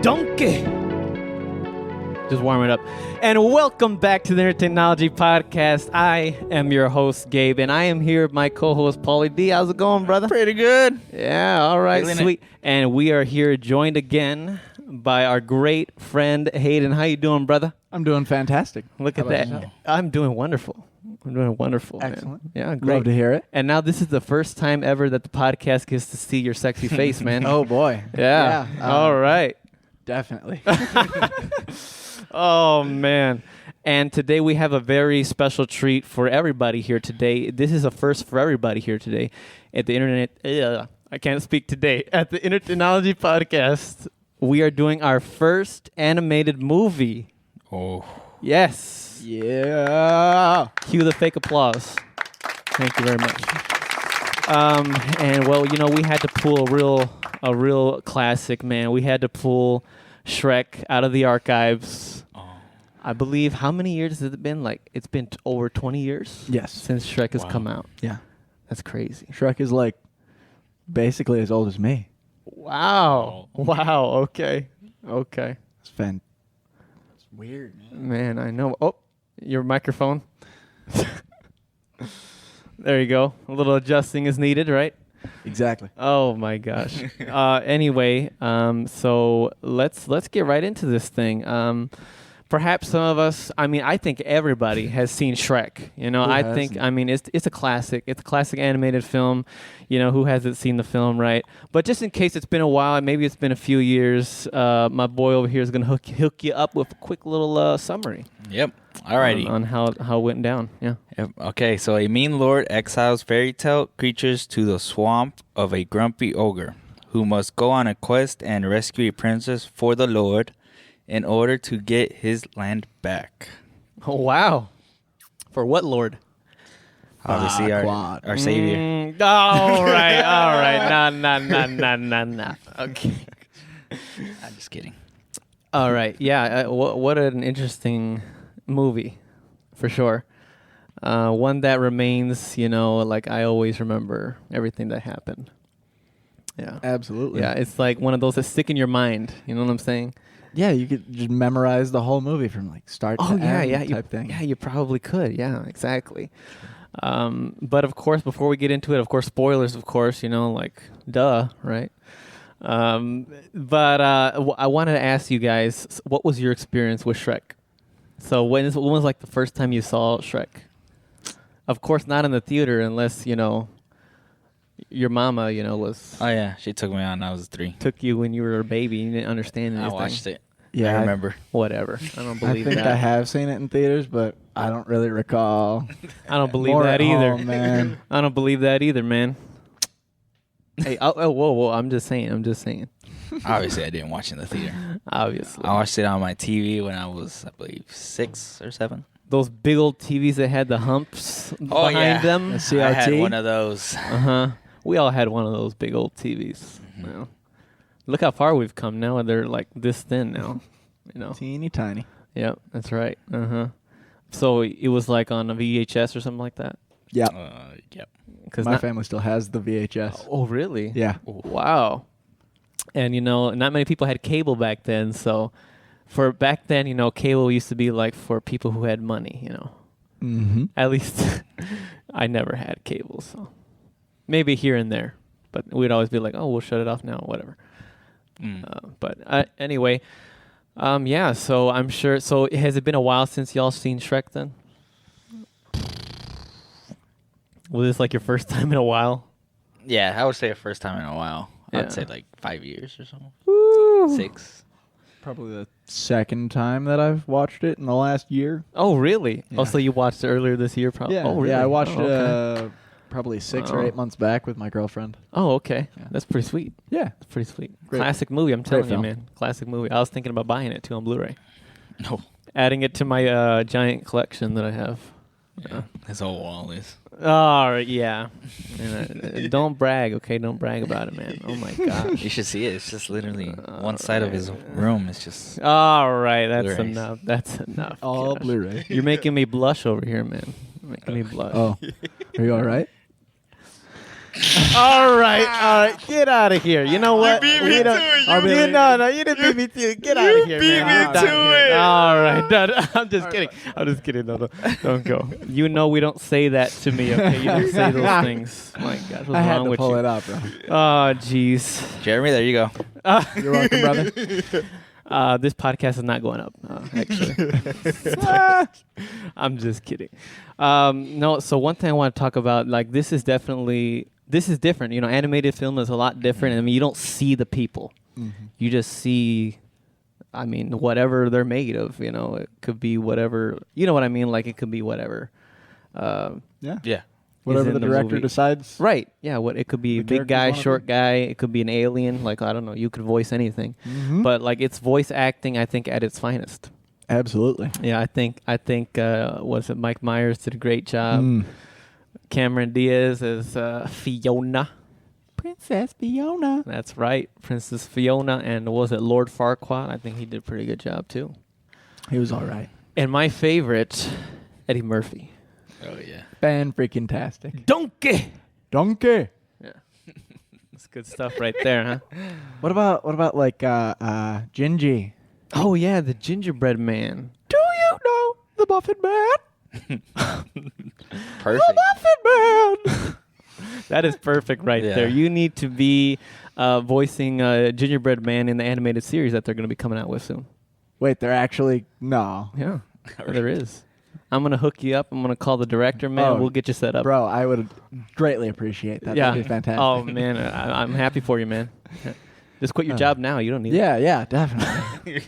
Donkey. Just warm it up. And welcome back to the Entertainology Podcast. I am your host, Gabe, and I am here with my co-host, Paulo D. How's it going, brother? Pretty good. Yeah, all right, Feeling sweet. And we are here joined again by our great friend, Hayden. How you doing, brother? I'm doing fantastic. Look at that. I'm doing wonderful. Excellent. Man. Yeah, great. Love to hear it. And now this is the first time ever that the podcast gets to see your sexy face, man. Oh, boy. Yeah. All right. Definitely. Oh, man. And today we have a very special treat for everybody here today. This is a first for everybody here today at the Internet. I can't speak today. At the Entertainology Podcast, we are doing our first animated movie. Oh. Yes. Yeah. Cue the fake applause. Thank you very much. And well, you know, we had to pull a real classic, man. We had to pull Shrek out of the archives. I believe, how many years has it been? Like, it's been over 20 years? Yes. Since Shrek has come out. Yeah. That's crazy. Shrek is like basically as old as me. Wow. Wow. Okay. It's weird, man. Man, I know. Oh, your microphone. There you go. A little adjusting is needed, right? Exactly. Oh my gosh. Anyway, so let's get right into this thing. Perhaps some of us, I mean, I think everybody has seen Shrek. You know, it's a classic. It's a classic animated film. You know, who hasn't seen the film, right? But just in case it's been a while, maybe it's been a few years, my boy over here is going to hook you up with a quick little summary. Yep. Alrighty. On how it went down. Yeah. Yep. Okay, so a mean lord exiles fairy tale creatures to the swamp of a grumpy ogre who must go on a quest and rescue a princess for the lord in order to get his land back. Oh, wow. For what lord? Obviously, our savior. All right. Nah. Okay. I'm just kidding. All right. Yeah. What an interesting movie, for sure. One that remains, you know, like I always remember everything that happened. Yeah. Absolutely. Yeah. It's like one of those that stick in your mind. You know what I'm saying? Yeah, you could just memorize the whole movie from like start to end type thing. Yeah, you probably could. Yeah, exactly. But of course, before we get into it, of course, spoilers, of course, you know, like, duh, right? But I wanted to ask you guys, what was your experience with Shrek? So when was like the first time you saw Shrek? Of course, not in the theater unless, you know, your mama, you know, was... Oh, yeah. She took me on. I was 3. Took you when you were a baby. You didn't understand anything. I watched it. Yeah, I remember. Whatever. I don't believe I think that. I have seen it in theaters, but I don't really recall. I don't believe More that at either. home, man. I don't believe that either, man. Hey, whoa. I'm just saying. Obviously, I didn't watch it in the theater. Obviously. I watched it on my TV when I was, I believe, 6 or 7. Those big old TVs that had the humps behind them. The CRT? I had one of those. Uh-huh. We all had one of those big old TVs. Mm-hmm. You know? Look how far we've come now. They're like this thin now. You know. Teeny tiny. Yep, that's right. Uh-huh. So it was like on a VHS or something like that? Yeah. Yep. My family still has the VHS. Oh, really? Yeah. Wow. And, you know, not many people had cable back then. So for back then, you know, cable used to be like for people who had money, you know. Mm-hmm. At least I never had cable, so maybe here and there. But we'd always be like, oh, we'll shut it off now, whatever. But anyway, yeah, so I'm sure. So has it been a while since y'all seen Shrek then? Was this like your first time in a while? Yeah, I would say the first time in a while. Yeah. I'd say like 5 years or something. Woo. 6. Probably the second time that I've watched it in the last year. Oh, really? Yeah. Oh, so you watched it earlier this year? Yeah. Oh, really? Yeah, I watched okay. it probably 6 or 8 months back with my girlfriend. Oh, okay. Yeah. That's pretty sweet. Yeah. That's pretty sweet. Great. Classic movie, I'm telling you, film. man. Classic movie. I was thinking about buying it, too, on Blu-ray. No. Adding it to my giant collection that I have. Yeah. His whole wall is. Oh, yeah. And, don't brag, okay? Don't brag about it, man. Oh, my gosh. You should see it. It's just literally one side of his room. It's just. All right. That's Blu-rays. enough. That's enough. All Gosh. Blu-ray. You're making me blush over here, man. You're making me blush. Oh, are you all right? All right. Get out of here. You know what? You beat me to it. No, you didn't beat me to it. Get out of here, beat man. me to it. All right. No, I'm just kidding. No, don't go. You know we don't say that to me, okay? You don't say those things. My God, what's I had wrong to with pull you? it up, bro. Oh, jeez. Jeremy, there you go. You're welcome, brother. This podcast is not going up, actually. I'm just kidding. No, so one thing I want to talk about, like, this is different. You know, animated film is a lot different. I mean, you don't see the people. Mm-hmm. You just see, I mean, whatever they're made of, you know. It could be whatever, you know what I mean? Like, it could be whatever. Yeah. Whatever the director movie decides. Right. Yeah, it could be a big guy, short guy. It could be an alien. Like, I don't know. You could voice anything. Mm-hmm. But, like, it's voice acting, I think, at its finest. Absolutely. Yeah, I think was it Mike Myers did a great job. Cameron Diaz as Fiona. Princess Fiona. That's right, Princess Fiona. And was it Lord Farquaad? I think he did a pretty good job too. He was all right. And my favorite, Eddie Murphy. Oh yeah. Fan-freaking-tastic. Donkey. Yeah. That's good stuff right there, huh? What about like Gingy? Oh yeah, the gingerbread man. Do you know the Muffin Man? Perfect. The Muffin Man. That is perfect right there. You need to be voicing Gingerbread Man in the animated series that they're going to be coming out with soon. Wait, they're actually no. Yeah, there is. I'm going to hook you up. I'm going to call the director, man. Oh, we'll get you set up. Bro, I would greatly appreciate that. Yeah. That'd be fantastic. Oh, man. I'm happy for you, man. Just quit your job now. You don't need it. Yeah, definitely.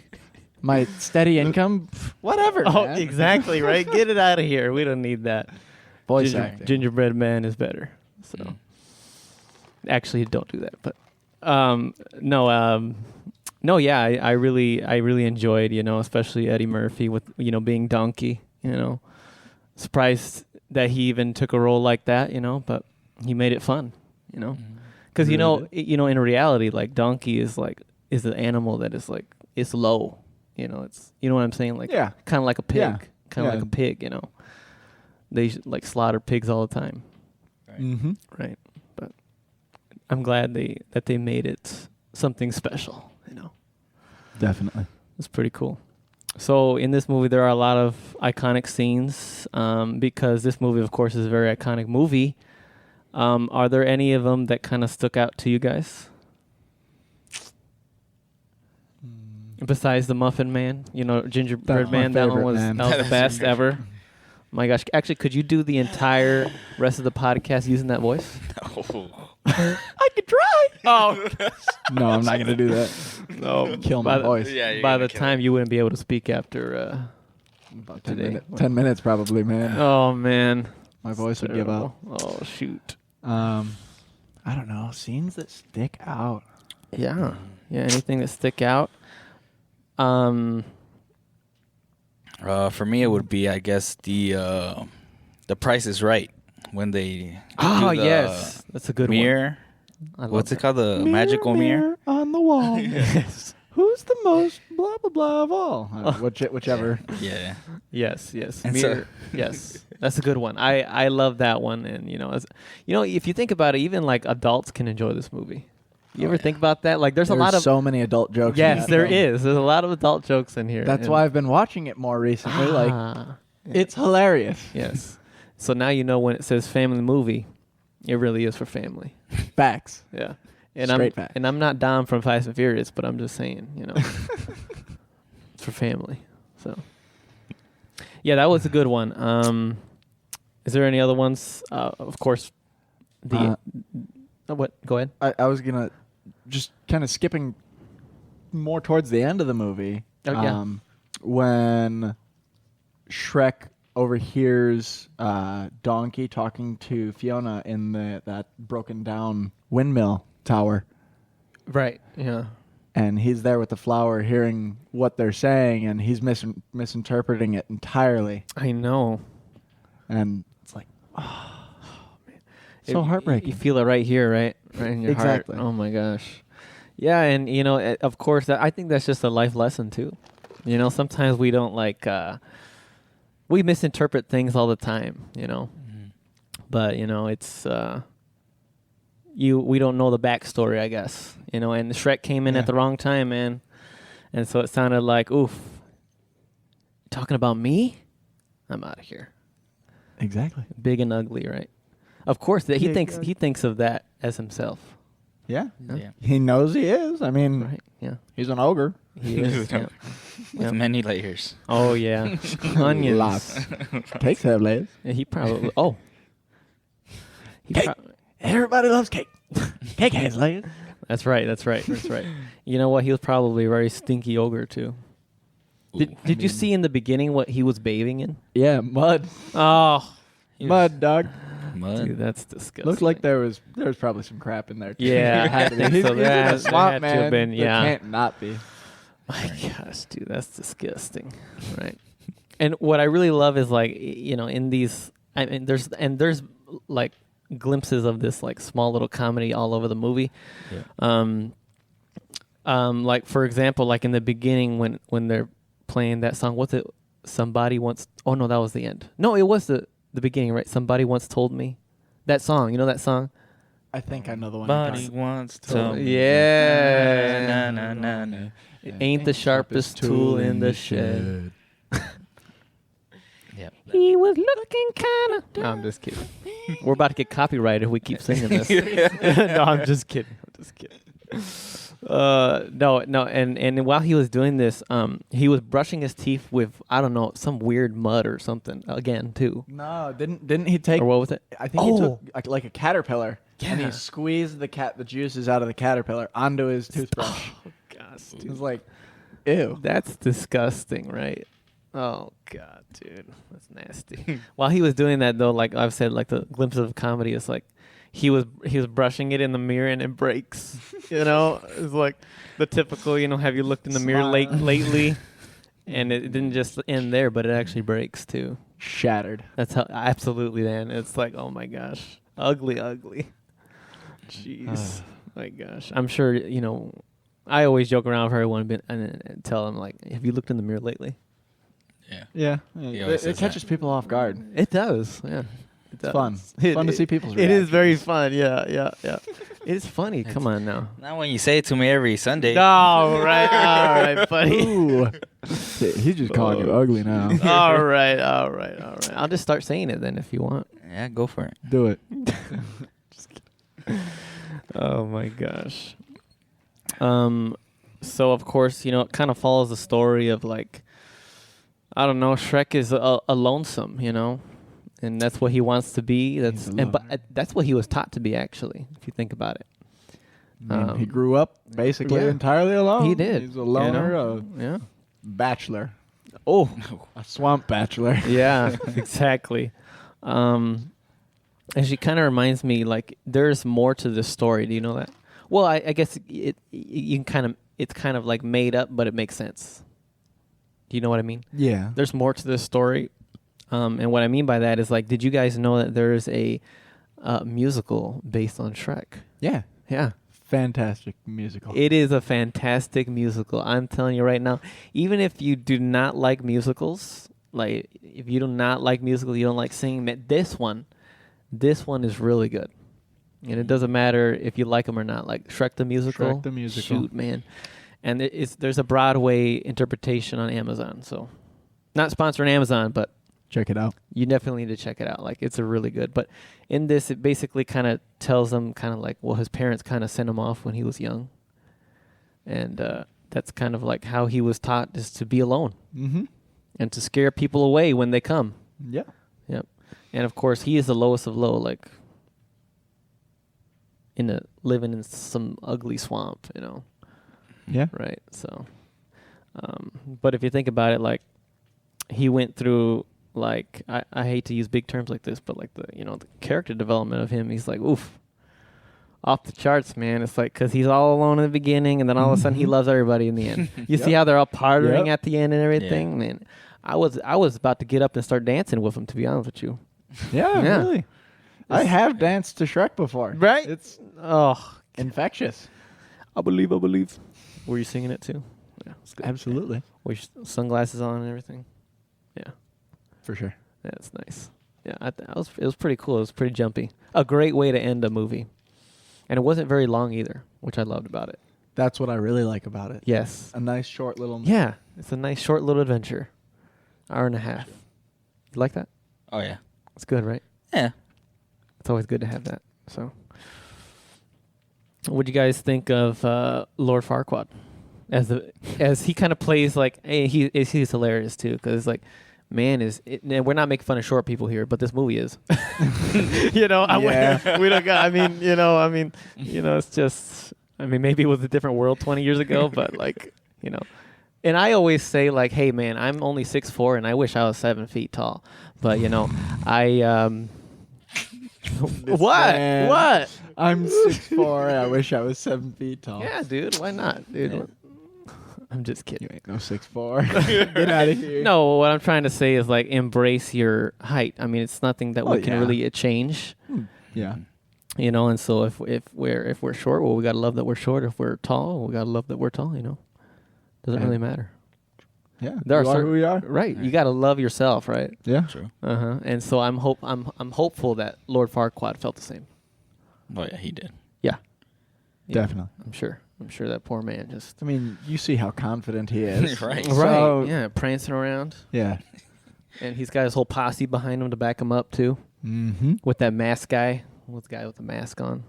My steady income, whatever. Oh, man. exactly, right? Get it out of here. We don't need that. Voice acting. Gingerbread Man is better. So, actually, don't do that. But yeah, I really enjoyed, you know, especially Eddie Murphy with, you know, being Donkey. You know, surprised that he even took a role like that. You know, but he made it fun. You know, because you know, in reality, like Donkey is an animal that is like it's low. You know, it's you know what I'm saying, like kind of like a pig, like a pig. You know, they like slaughter pigs all the time. Right. Mm-hmm. Right. But I'm glad that they made it something special, you know. Definitely. It's pretty cool. So in this movie there are a lot of iconic scenes because this movie of course is a very iconic movie. Are there any of them that kind of stuck out to you guys? Besides the Muffin Man, you know, Gingerbread Man, that one was the best ever. My gosh. Actually, could you do the entire rest of the podcast using that voice? No. I could try. Oh. No, I'm not going to do that. No. Kill my voice. Yeah, by the time you wouldn't be able to speak after About today. 10 minutes probably, man. Oh, man. My voice would give up. Oh, shoot. I don't know. Scenes that stick out. Yeah. Yeah, anything that stick out? For me, it would be, I guess, the Price is Right when they oh do the yes, that's a good mirror. one. What's it called? The magical mirror on the wall. Yes. Who's the most blah blah blah of all? Whichever. Yeah. Yes. And Mirror. Yes, that's a good one. I love that one, and you know, if you think about it, even like adults can enjoy this movie. You ever think about that? Like, there's a lot of so many adult jokes. Yes, in there that is. There's a lot of adult jokes in here. That's why I've been watching it more recently. It's hilarious. Yes. So now you know when it says family movie, it really is for family. Facts. Yeah. And Straight facts. And I'm not Dom from Fast and Furious, but I'm just saying, you know, it's for family. So, yeah, that was a good one. Is there any other ones? Of course, what? Go ahead. I was gonna just kind of skipping more towards the end of the movie. Oh, yeah. When Shrek overhears Donkey talking to Fiona in that broken down windmill tower. Right. Yeah. And he's there with the flower hearing what they're saying, and he's misinterpreting it entirely. I know. And it's like, man. So heartbreaking. You feel it right here, right? Right in your Exactly. heart. Oh, my gosh. Yeah, and, you know, of course, I think that's just a life lesson, too. You know, sometimes we don't we misinterpret things all the time, you know. Mm-hmm. But, you know, it's, we don't know the backstory, I guess. And Shrek came in at the wrong time, man. And so it sounded like, oof, talking about me? I'm out of here. Exactly. Big and ugly, right? Of course, he thinks of that as himself. Yeah. Yeah. He knows he is. I mean, Right? Yeah. he's an ogre. He is. Yeah. With many layers. Oh yeah, onions. Lots. Cakes have layers. Yeah, he probably. Oh. Cake. Everybody loves cake. Cake has layers. That's right. You know what? He was probably a very stinky ogre too. Did you see in the beginning what he was bathing in? Yeah, mud. Oh, Mud, dog. Mud. dude, that's disgusting. Looked like there was probably some crap in there. Too. Yeah, I Had to be. think so. He's in There a swamp, had to man. have been, yeah. There can't not be. My gosh, dude, that's disgusting, right? And what I really love is like in these, I mean, there's like glimpses of this like small little comedy all over the movie. Yeah. Like for example, like in the beginning when they're playing that song, what's it? Somebody once. Oh no, that was the end. No, it was the beginning, right? Somebody once told me that song. You know that song? I think I know the one. Somebody once told me. Yeah. Na, na, na, na. It ain't the sharpest tool in the shed. Yep. He was looking kind of. No, I'm just kidding. We're about to get copyrighted if we keep singing this. No, I'm just kidding. No, and while he was doing this, he was brushing his teeth with I don't know some weird mud or something again too. No, didn't he take? Or what was it? I think he took like a caterpillar and he squeezed the juices out of the caterpillar onto his toothbrush. Oh gosh, It dude. was like, ew. That's disgusting, right? Oh god, dude, that's nasty. While he was doing that though, like I've said, like the glimpse of comedy is like he was brushing it in the mirror and it breaks. It's like the typical, have you looked in the mirror lately? And it didn't just end there, but it actually breaks too. Shattered. That's how absolutely, man. It's like, oh my gosh, ugly. Jeez, my gosh. I'm sure I always joke around with everyone and tell them like, have you looked in the mirror lately? Yeah. Yeah. He always It says catches people off guard. It does, yeah. It's fun. It's fun to see people's It is reactions. very fun, yeah. It is funny. Come on now. Not when you say it to me every Sunday. All right, buddy. Ooh. He's just calling you ugly now. All right. I'll just start saying it then if you want. Yeah, go for it. Do it. Oh my gosh. So of course, it kind of follows the story of like, I don't know, Shrek is a lonesome, and that's what he wants to be. That's what he was taught to be, actually, if you think about it. He grew up basically entirely alone. He did. He's a loner, Yeah. bachelor, Oh, a swamp bachelor. yeah, exactly. And she kind of reminds me like there's more to this story. Do you know that? Well, I guess it's kind of like made up, but it makes sense. Do you know what I mean? Yeah. There's more to this story. And what I mean by that is like, did you guys know that there's a musical based on Shrek? Yeah. Yeah. Fantastic musical. It is a fantastic musical. I'm telling you right now, even if you do not like musicals, like if you do not like musicals, you don't like singing, this one is really good. And it doesn't matter if you like them or not. Like Shrek the musical. Shrek the musical. Shoot, man. And there's a Broadway interpretation on Amazon. So not sponsoring Amazon, but Check it out. you definitely need to check it out. Like it's a really good. But in this, it basically kind of tells him kind of like, well, his parents kind of sent him off when he was young. And that's kind of like how he was taught is to be alone Mm-hmm. and to scare people away when they come. Yeah. Yep. And of course, he is the lowest of low, like living in some ugly swamp, Yeah. right? So, but if you think about it, like he went through, like I hate to use big terms like this, but like the character development of him, he's like oof, off the charts, man. It's like because he's all alone in the beginning, and then all of a sudden he loves everybody in the end. You see how they're all partying at the end and everything, man. I was about to get up and start dancing with him, to be honest with you. Yeah, Yeah. really. I have danced to Shrek before. Right? It's Oh, infectious. I believe. Were you singing it too? Yeah, it's good. Absolutely. With your sunglasses on and everything. Yeah, For sure. that's nice. Yeah, it was pretty cool. It was pretty jumpy. A great way to end a movie. And it wasn't very long either, which I loved about it. That's what I really like about it. Yes. A nice short little. Yeah. It's a nice short little adventure. Hour and a half. You like that? Oh yeah. It's good, right? Yeah. It's always good to have that. So, what do you guys think of Lord Farquaad as he kind of plays like? Hey, he's hilarious too because like, man, and we're not making fun of short people here, but this movie is. We don't got. I mean, it's just. I mean, maybe it was a different world 20 years ago, but like, And I always say like, hey man, I'm only 6'4", and I wish I was 7 feet tall. But I What? I'm 6'4". I wish I was 7 feet tall. Yeah, dude. Why not, dude? Yeah. I'm just kidding. You ain't no 6'4". Get out of here. No, what I'm trying to say is like embrace your height. I mean, it's nothing that we can really change. Yeah. And so if we're short, well, we gotta love that we're short. If we're tall, we gotta love that we're tall. Doesn't really matter. Yeah, there are who we are. Right. You got to love yourself, right? Yeah. True. And so I'm hopeful that Lord Farquaad felt the same. Oh yeah, he did. Yeah. Definitely. I'm sure that poor man just. I mean, you see how confident he is. Right. So, yeah, prancing around. Yeah. And he's got his whole posse behind him to back him up too. Mm-hmm. With that mask guy. What's the guy with the mask on?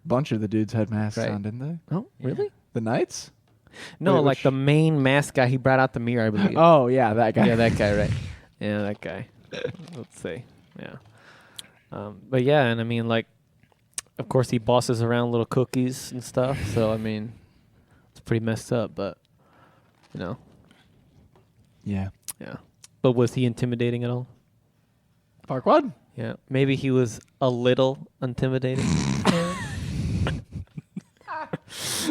Bunch of the dudes had masks on, didn't they? Oh, really? The Knights? No, like the main mask guy. He brought out the mirror, I believe. Oh, yeah, that guy. Yeah, that guy, right. Yeah, that guy. Let's see. Yeah. But yeah, and I mean, like, of course, he bosses around little cookies and stuff. So, I mean, it's pretty messed up, but, Yeah. Yeah. But was he intimidating at all? Farquaad? Yeah. Maybe he was a little intimidating.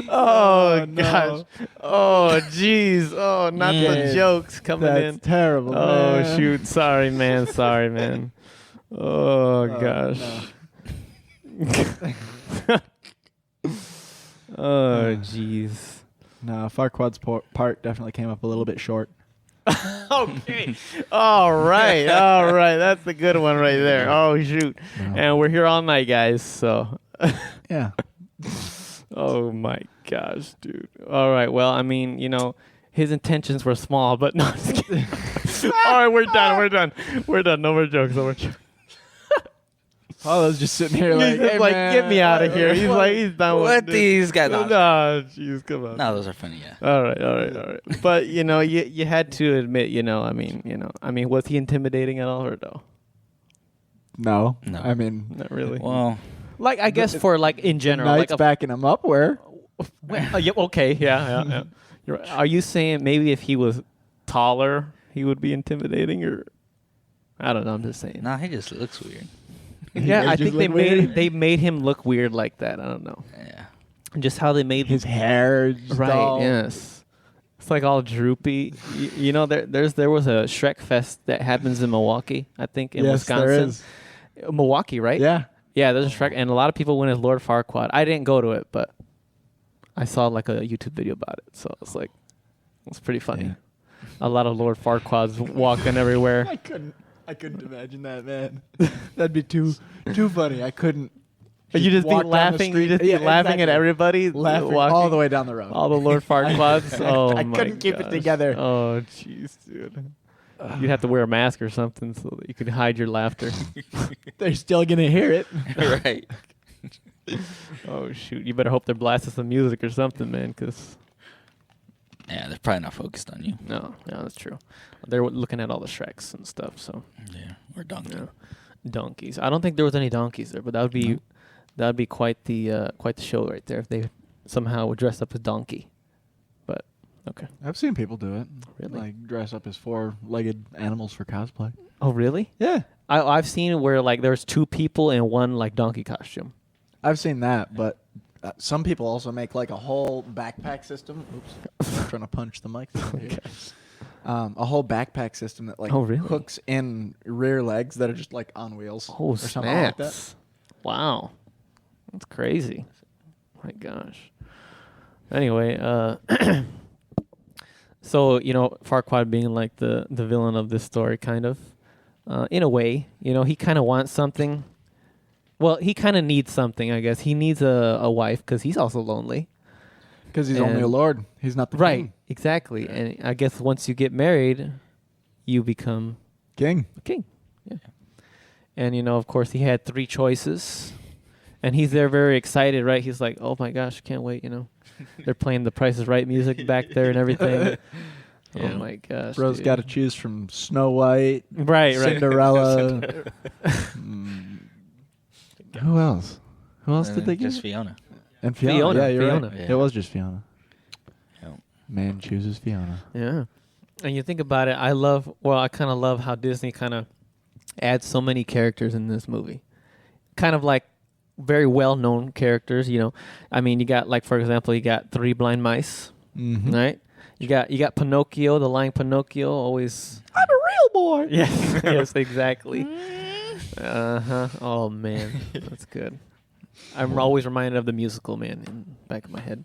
Oh, gosh. Oh, jeez. Oh, not the jokes coming in. That's terrible, Oh, man. shoot. Sorry, man. Sorry, man. Oh, gosh. No. Oh, jeez. No, Farquaad's part definitely came up a little bit short. Okay. All right. All right. That's a good one right there. Oh, shoot. No. And we're here all night, guys. So. Yeah. Oh, my gosh, dude. All right. Well, I mean, his intentions were small, but no. I'm just kidding. All right. We're done. We're done. We're done. No more jokes. No more jokes. Paulo's just sitting here like, He's hey, like, man, get me out of here. He's like, he's done with What this. these guys? No, jeez, come on. No, those are funny. Yeah. All right. But you had to admit, I mean, was he intimidating at all or no? No. No. I mean, Not really. Well, like I guess for like in general, Knight's like backing him up where? yeah, okay, yeah. You're right. Are you saying maybe if he was taller, he would be intimidating, or I don't know. I'm just saying. nah, he just looks weird. Yeah, I think weird? they made him look weird like that. I don't know. Yeah. Just how they made His hair. right. All, Yes. It's like all droopy. There was a Shrek Fest that happens in Milwaukee, I think, in Wisconsin. There is. Milwaukee, right? Yeah. Yeah, there's a Shrek, and a lot of people went as Lord Farquaad. I didn't go to it, but I saw like a YouTube video about it, so it's like it's pretty funny. Yeah. A lot of Lord Farquaads walking everywhere. I couldn't imagine that, man. That'd be too funny. I couldn't. You just be walk down the laughing. You street- just be Yeah, laughing at exactly. everybody, laughing walking, all the way down the road. all the Lord Farquaads. Oh I my couldn't keep it gosh. together. Oh jeez, dude. You'd have to wear a mask or something so that you could hide your laughter. They're still gonna hear it. Right. Oh shoot! You better hope they're blasting some music or something, man, because Yeah, they're probably not focused on you. no, that's true. They're looking at all the Shreks and stuff, so Yeah. Or donkey. yeah. Donkeys. I don't think there was any donkeys there, but that would be quite the show right there if they somehow would dress up as donkey. But okay. I've seen people do it. Really? Like dress up as four-legged animals for cosplay. Oh really? Yeah. I've seen it where like there's two people in one like donkey costume. I've seen that, but some people also make like a whole backpack system. Oops, I'm trying to punch the mic. Okay. A whole backpack system that like really? hooks in rear legs that are just like on wheels. Oh or something like that. snaps! Wow, that's crazy. My gosh. Anyway, so Farquaad being like the villain of this story, kind of, in a way, he kind of wants something, Well, he kind of needs something, I guess. He needs a wife because he's also lonely. Because he's only a lord. He's not the right. king. Exactly. And I guess once you get married, you become King. a king. Yeah. And, you know, of course, he had 3 choices. And he's there very excited, right? He's like, oh, my gosh, can't wait, you know. They're playing the Price is Right music back there and everything. Yeah. Oh, my gosh. Bro's got to choose from Snow White, Right. Cinderella. Who else? Who else did they get? Just Fiona. And Fiona. Yeah, you're Fiona. right. Yeah. It was just Fiona. Yeah. Man chooses Fiona. Yeah. And you think about it, I kind of love how Disney kind of adds so many characters in this movie. Kind of like very well-known characters, you know. I mean, you got, like, for example, you got 3 blind mice, right? You got Pinocchio, the lying Pinocchio, always... I'm a real boy. Yes, yes, exactly. Uh-huh. Oh, man. That's good. I'm always reminded of the musical, man, in the back of my head.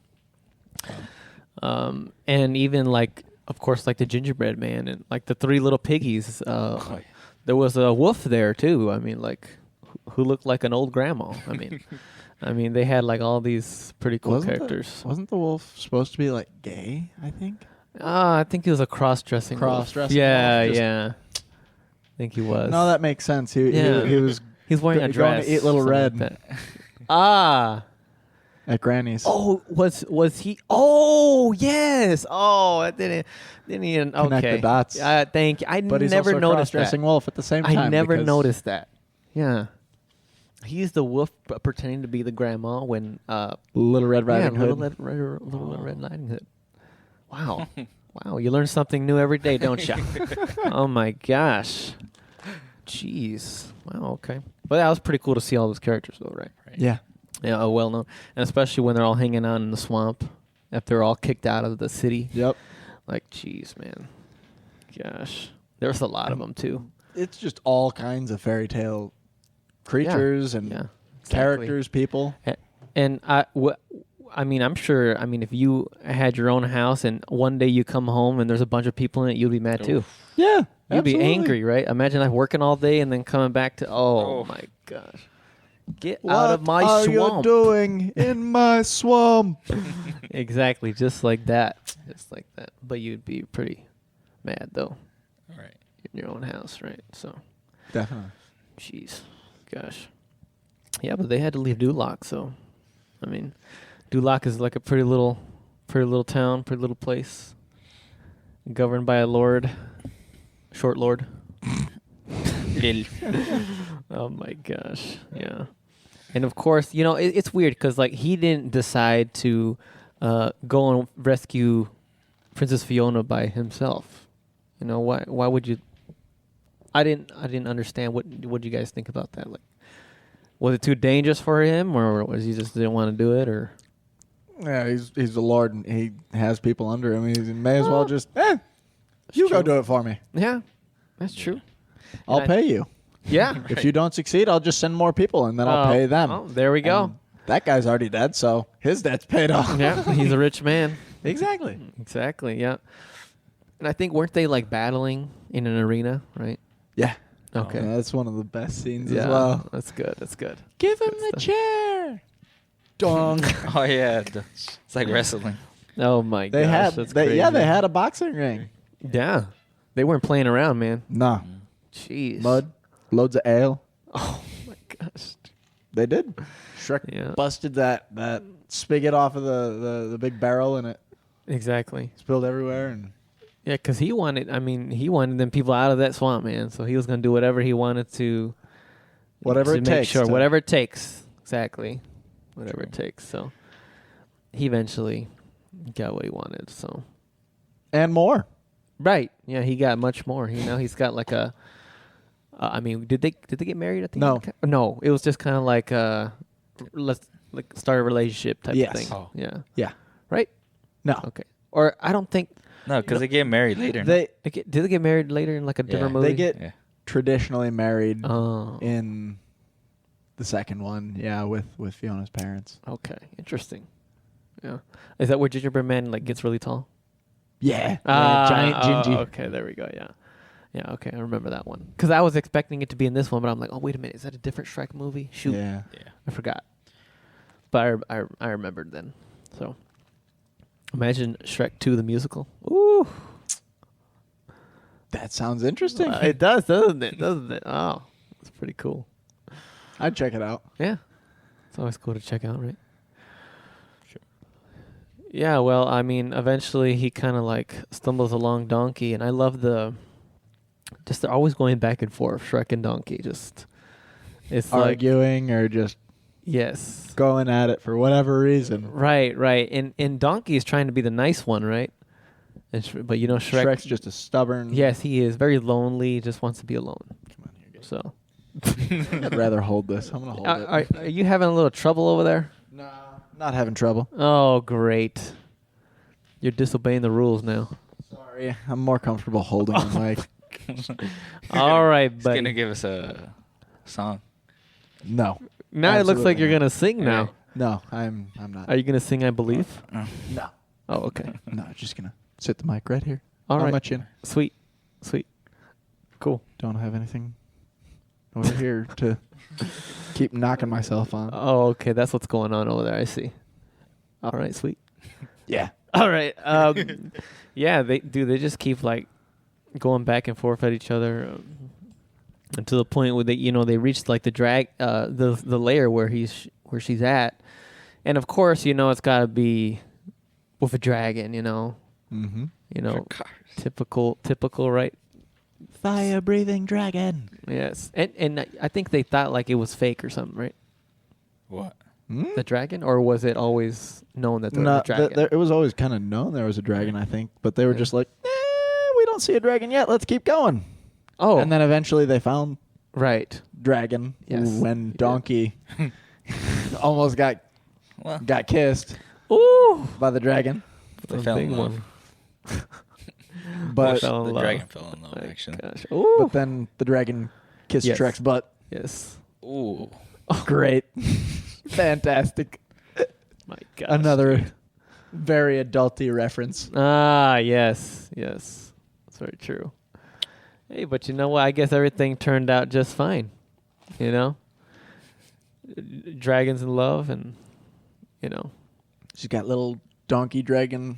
And even, like, of course, like the gingerbread man and, like, the 3 little piggies. There was a wolf there, too. I mean, like, who looked like an old grandma. I mean, they had, like, all these pretty cool characters. Wasn't the wolf supposed to be, like, gay, I think? I think he was a cross-dressing wolf. Cross-dressing Yeah, wolf, yeah. I think he was. No, that makes sense. He was He's wearing a going dress. to eat Little something Red. like that. At Granny's. Oh, was he? Oh, yes. Oh, I didn't even. Okay. Connect the dots. Thank you. But he's never also a noticed that. cross-dressing wolf at the same time. I never because noticed that. Yeah. He's the wolf pretending to be the grandma when Little Red Riding Hood. Little Red Riding Hood. Wow. Wow, you learn something new every day, don't you? Oh my gosh. Jeez. Wow, okay. But that was pretty cool to see all those characters though, right? Yeah. Yeah, well known. And especially when they're all hanging out in the swamp after they're all kicked out of the city. Yep. Like, jeez, man. Gosh. There's a lot of them too. It's just all kinds of fairy tale creatures and exactly. characters, people. And I'm sure, if you had your own house and one day you come home and there's a bunch of people in it, you'd be mad too. Yeah. You'd absolutely. be angry, right? Imagine like working all day and then coming back to, oh my gosh. Get out of my swamp. What are you doing in my swamp? Exactly, just like that. Just like that. But you'd be pretty mad though. Right. In your own house, right? So. Definitely. Jeez. Gosh. Yeah, but they had to leave Duloc, so Duloc is like a pretty little town, pretty little place, governed by a lord, short lord. Oh my gosh, yeah. And of course, it's weird because like he didn't decide to go and rescue Princess Fiona by himself. Why would you? I didn't understand. What do you guys think about that? Like, was it too dangerous for him, or was he just didn't want to do it, or? Yeah, he's the Lord, and he has people under him. He may as well just, you go do it for me. Yeah, that's true. I'll pay you. Yeah. If you don't succeed, I'll just send more people, and then I'll pay them. Oh, there we go. And that guy's already dead, so his debt's paid off. Yeah, he's a rich man. Exactly. Exactly, yeah. And I think, weren't they like battling in an arena, right? Yeah. Okay. Yeah, that's one of the best scenes Yeah, as well. that's good. That's good. Give him Good the stuff. chair. Dong. Oh yeah, it's like wrestling. Oh my gosh, that's crazy. they had a boxing ring. Yeah, they weren't playing around, man. No. Jeez. Mud, loads of ale. Oh my gosh. They did. Shrek busted that spigot off of the big barrel, and it Exactly. spilled everywhere. And Yeah, because he wanted them people out of that swamp, man. So he was going to do whatever he wanted to. Whatever to it make takes Sure, to- whatever it takes. Exactly. Whatever it takes. So he eventually got what he wanted. So. and more. Right. Yeah, he got much more. He's got like a. Did they get married at the No. end? No, it was just kind of like let's start a relationship type Yes. of thing. Oh. Yeah. Yeah. Right. No. Okay. Or I don't think No, because they get married later. They did they get married later in like a different movie? they get Yeah. traditionally married Oh. in the second one. Yeah, with Fiona's parents. Okay. Interesting. Yeah. Is that where Gingerbread Man like gets really tall? Yeah. Ah, giant Gingy. Okay, there we go. Yeah. Yeah, okay, I remember that one. Because I was expecting it to be in this one, but I'm like, oh, wait a minute, is that a different Shrek movie? Shoot. Yeah. I forgot. But I remembered then. So, imagine Shrek 2, the musical. Ooh. That sounds interesting. It does, doesn't it? Doesn't it? Oh, it's pretty cool. I'd check it out. Yeah. It's always cool to check out, right? Sure. Yeah, well, I mean, eventually he kind of like stumbles along Donkey, and I love they're always going back and forth, Shrek and Donkey. It's arguing or just yes, going at it for whatever reason. Right. And Donkey is trying to be the nice one, right? But you know, Shrek's just a stubborn. Yes, he is very lonely. Just wants to be alone. Come on here, Gabe. So I'd rather hold this. I'm gonna hold it. Are you having a little trouble over there? No, not having trouble. Oh, great. You're disobeying the rules now. Sorry, I'm more comfortable holding the mic. All right, He's but gonna give us a song. No. now it looks like Absolutely you're not. gonna sing now. No, I'm not. Are you gonna sing I Believe? No. Oh, okay. No, just gonna sit the mic right here. All on right. my chin. Sweet. Cool. Don't have anything over here to keep knocking myself on. Oh, okay. That's what's going on over there. I see. All right, sweet. Yeah. All right. Yeah, they just keep like going back and forth at each other to the point where they reached like the lair where she's at, and of course it's got to be with a dragon. Mm-hmm. Typical, right? Fire breathing dragon. Yes, and I think they thought like it was fake or something, right? What? The dragon, or was it always known that there was a dragon? It was always kind of known there was a dragon, I think, but they were just like, we don't see a dragon yet. Let's keep going. Oh, And then eventually they found right. dragon. Yes. When Donkey almost got kissed Ooh, by the dragon. They a fell big in love. one. But fell in The love. dragon fell in love, My actually. gosh. Ooh. but then the dragon kissed Yes. Shrek's butt. Yes. Ooh. Great. Fantastic. My gosh. Another very adulty reference. Ah, yes. That's very true. Hey, but you know what? I guess everything turned out just fine. Dragons in love, and She's got little donkey dragon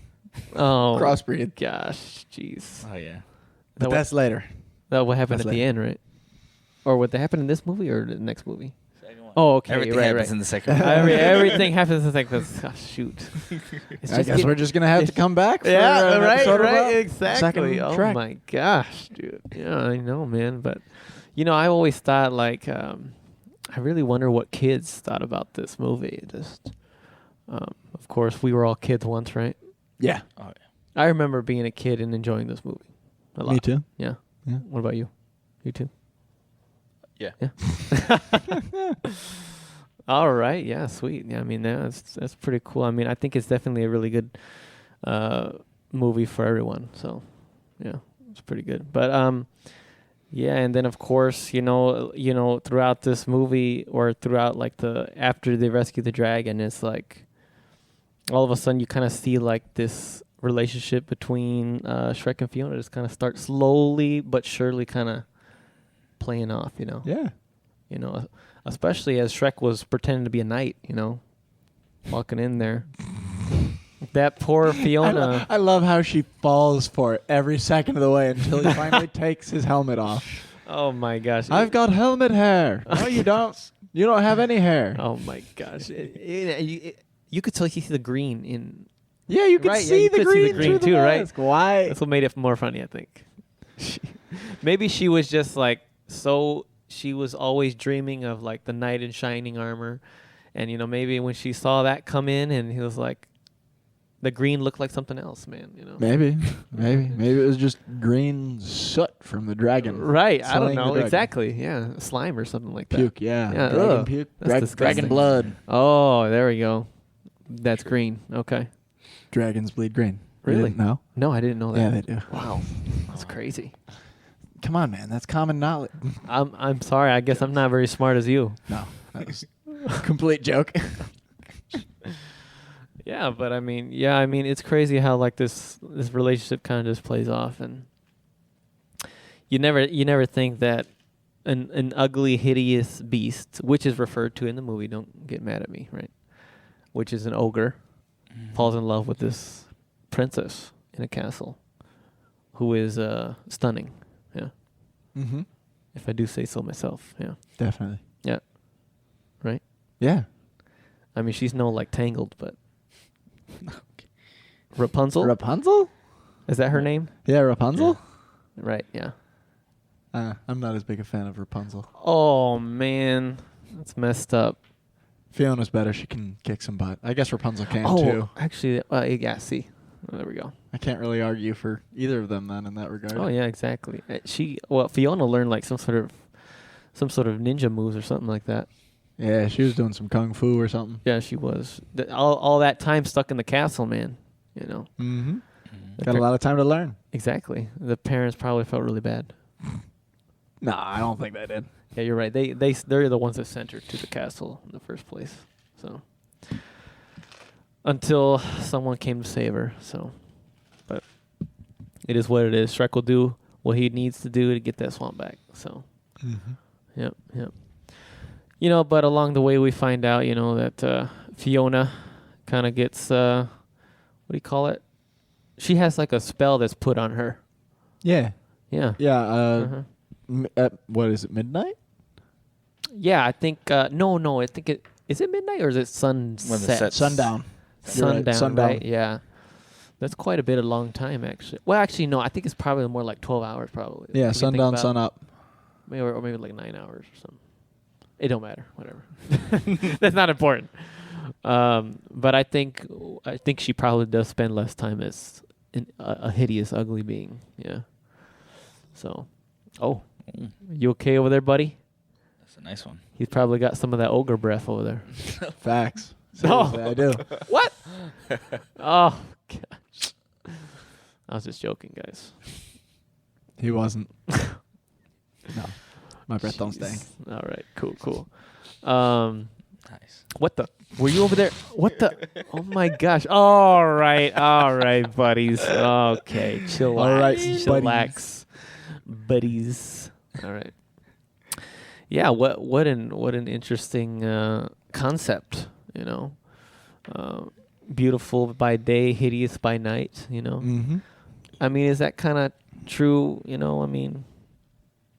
oh crossbreed. gosh, jeez. Oh, yeah. But that's later. That what happened That's at the later. end, right? Or what happened in this movie or the next movie? Second one. Oh, okay. Everything right, happens right. in the second one. Everything happens in the second. Oh, shoot. It's I guess we're just gonna have to come back. For yeah, an right, episode right, about exactly. second Oh track. my gosh, dude. Yeah, I know, man. But I always thought like, I really wonder what kids thought about this movie. Just, of course, we were all kids once, right? Yeah. Oh, yeah. I remember being a kid and enjoying this movie a lot. Me too. Yeah. Yeah. What about you? You too? Yeah. All right. Yeah. Sweet. Yeah. I mean, that's pretty cool. I mean, I think it's definitely a really good movie for everyone. So, yeah, it's pretty good. But yeah, and then of course, throughout this movie or throughout like after they rescue the dragon, it's like all of a sudden you kind of see like this relationship between Shrek and Fiona just kind of start slowly but surely kind of playing off. Yeah. Especially as Shrek was pretending to be a knight, walking in there. That poor Fiona. I love how she falls for it every second of the way until he finally takes his helmet off. Oh my gosh. I've got helmet hair. No, you don't. You don't have any hair. Oh my gosh. You could totally see the green in. Yeah, you can Right, yeah, see you the could see green the green through too, the right? mask. Why? That's what made it more funny, I think. Maybe she was just like she was always dreaming of like the knight in shining armor, and maybe when she saw that come in, and he was like, the green looked like something else, man. Maybe it was just green soot from the dragon. Right? I don't Slaying the know dragon. exactly. Yeah, slime or something like that. Puke. Yeah. Yeah, Dragon ugh. puke. That's disgusting. Dragon blood. Oh, there we go. That's green. Okay. Dragons bleed green. Really? No. No, I didn't know that. Yeah, they do. Wow, that's crazy. Come on, man. That's common knowledge. I'm sorry. I guess I'm not very smart as you. No, that was a complete joke. Yeah, but I mean, it's crazy how like this relationship kind of just plays off, and you never think that an ugly, hideous beast, which is referred to in the movie, don't get mad at me, right? Which is an ogre, falls in love with this princess in a castle, who is stunning. Yeah. Mm-hmm. If I do say so myself. Yeah. Definitely. Yeah. Right. Yeah. I mean, she's no like Tangled, but Rapunzel. Rapunzel? Is that her name? Yeah, Rapunzel? Right. Yeah. I'm not as big a fan of Rapunzel. Oh man, that's messed up. Fiona's better. She can kick some butt. I guess Rapunzel can Oh, too. actually, yeah. See, there we go. I can't really argue for either of them then in that regard. Oh yeah, exactly. Fiona learned like some sort of ninja moves or something like that. Yeah, she was doing some kung fu or something. Yeah, she was. All that time stuck in the castle, man. You know. Mm-hmm. Got a lot of time to learn. Exactly. The parents probably felt really bad. No, I don't think they did. Yeah, you're right. They're the ones that sent her to the castle in the first place. So until someone came to save her. So, but it is what it is. Shrek will do what he needs to do to get that swamp back. So, Yep. You know, but along the way we find out, you know, that Fiona kind of gets what do you call it? She has like a spell that's put on her. Yeah. Yeah. Yeah. What is it? Midnight? Yeah, I think no. I think is it midnight or is it sunset? Sundown. Sundown, right. Sundown. right? Yeah. That's quite a bit of long time, actually. Well, actually, no. I think it's probably more like 12 hours, probably. Yeah, sundown, sun up. Maybe, or maybe like 9 hours or something. It don't matter. Whatever. That's not important. But I think she probably does spend less time as a hideous, ugly being. Yeah. So, you okay over there, buddy? That's a nice one. He's probably got some of that ogre breath over there. Facts. No. Seriously, I do. What? Oh, gosh. I was just joking, guys. He wasn't. No. My breath don't stink. All right. Cool. Nice. What the? Were you over there? What the? Oh, my gosh. All right, buddies. Okay. Chillax. All right, Chillax. Buddies. All right. Yeah, what an interesting concept, you know. Beautiful by day, hideous by night, you know. Mm-hmm. I mean, is that kind of true, you know, I mean,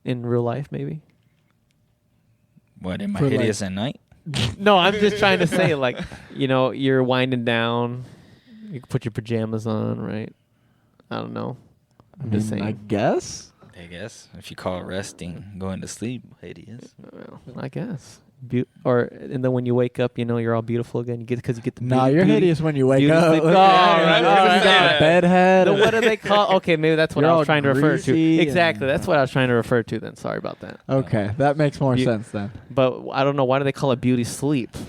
in real life maybe? What, am I hideous at night? No, I'm just trying to say, like, you know, you're winding down, you can put your pajamas on, right? I don't know. I'm just saying. I guess. If you call resting going to sleep hideous. Well, I guess. And then when you wake up, you know, you're all beautiful again. Because you get the No, you're hideous when you wake up. Sleep. All right. Bedhead. What do they call? Okay, maybe that's what You're I all was trying to refer to. greasy Exactly, that's what I was trying to refer to. Then sorry about that. Okay, that makes more sense then. But I don't know, why do they call it beauty sleep? You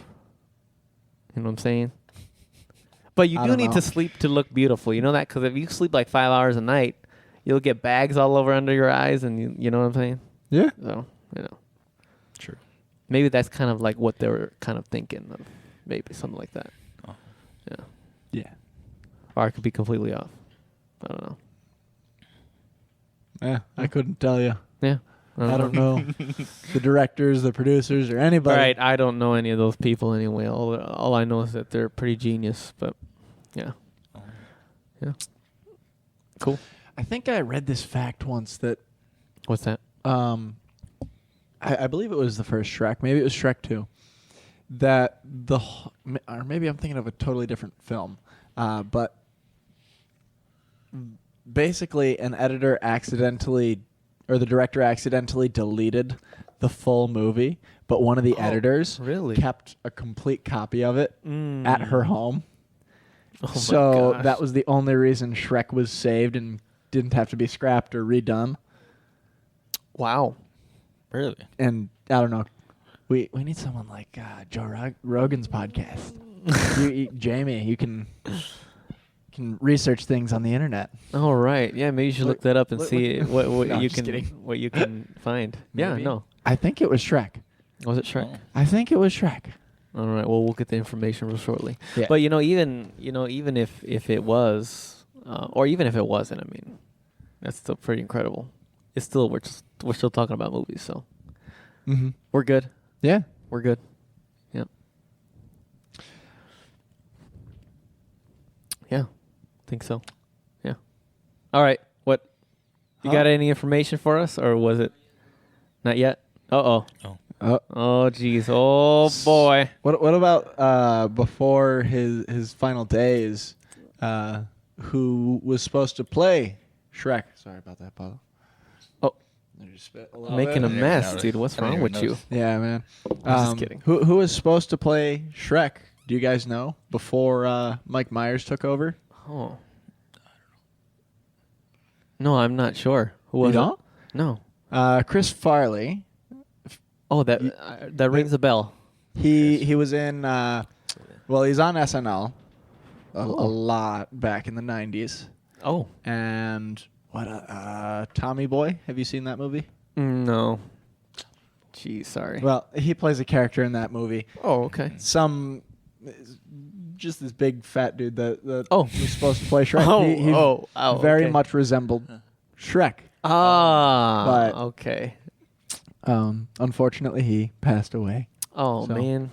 know what I'm saying? But you do need to sleep to look beautiful. You know that? Because if you sleep like 5 hours a night, you'll get bags all over under your eyes, and you know what I'm saying? Yeah. So, you know. True. Maybe that's kind of like what they were kind of thinking of. Maybe something like that. Oh. Yeah. Yeah. Or I could be completely off. I don't know. Yeah, I couldn't tell you. Yeah. I don't know the directors, the producers, or anybody. Right. I don't know any of those people anyway. All I know is that they're pretty genius. But, yeah. Yeah. Cool. I think I read this fact once that What's that? I believe it was the first Shrek. Maybe it was Shrek 2. That or maybe I'm thinking of a totally different film. But basically an editor the director accidentally deleted the full movie, but one of the editors really? kept a complete copy of it at her home. Oh my So gosh. that was the only reason Shrek was saved and didn't have to be scrapped or redone. Wow. Really? And I don't know. We need someone like Joe Rogan's podcast. Jamie, you can research things on the internet. All right. Yeah, maybe you should look that up and look- see look- what No, I'm you just can kidding. what you can find. Yeah, Maybe. no. I think it was Shrek. Was it Shrek? Oh. I think it was Shrek. All right. Well, we'll get the information real shortly. Yeah. But even if it was, or even if it wasn't, I mean, that's still pretty incredible. it's still we're still talking about movies, so Mm-hmm. we're good. Yeah. We're good. Yep. Yeah, think so. Yeah. All right. What? You got any information for us, or was it not yet? Uh-oh. Oh, geez. Oh, boy. What about before his final days? Who was supposed to play Shrek? Sorry about that, Paulo. Oh. I just spit a little Making a bit. mess, dude. What's I didn't wrong even with you? notice. Yeah, man. I'm just kidding. Who was supposed to play Shrek? Do you guys know before Mike Myers took over? Oh. No, I'm not sure. Who was You it? don't? No. Chris Farley. Oh, that rings a bell. He was in. Well, he's on SNL a lot back in the 90s. Oh. And what? Tommy Boy. Have you seen that movie? No. Geez, sorry. Well, he plays a character in that movie. Oh, okay. Just this big fat dude that Oh. was supposed to play Shrek. Oh, he very okay. much resembled Shrek. Ah, But- okay. Unfortunately, he passed away. Oh, So- man.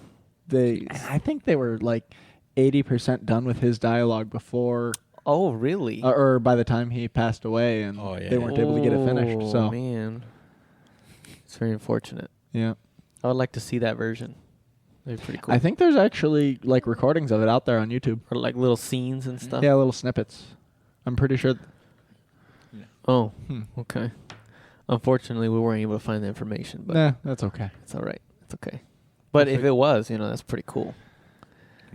I think they were like 80% done with his dialogue before, Oh, really? or by the time he passed away, and Oh, yeah, they weren't able to get it finished. Oh, So man. It's very unfortunate. yeah, I would like to see that version. That'd be pretty cool. I think there's actually like recordings of it out there on YouTube. Or like little scenes and stuff. Yeah, little snippets. I'm pretty sure. Oh, Hmm. okay. Unfortunately, we weren't able to find the information, but Nah, that's okay. it's all right. It's okay. But if it was, that's pretty cool.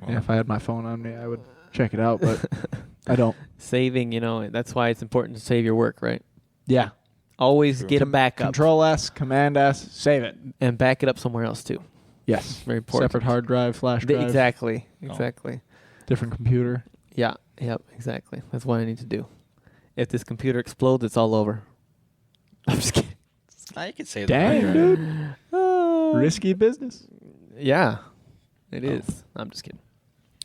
Yeah, if I had my phone on me, I would check it out, but I don't. Saving, that's why it's important to save your work, right? Yeah. Always True. get a backup Control S, Command S, save it. and back it up somewhere else too. Yes. Very important. Separate hard drive, flash drive. Exactly. Oh. Exactly. Different computer. Yeah. Yep. Exactly. That's what I need to do. If this computer explodes, it's all over. I'm just kidding. I could say Dang, that. dude. Risky business. Yeah, it is. I'm just kidding.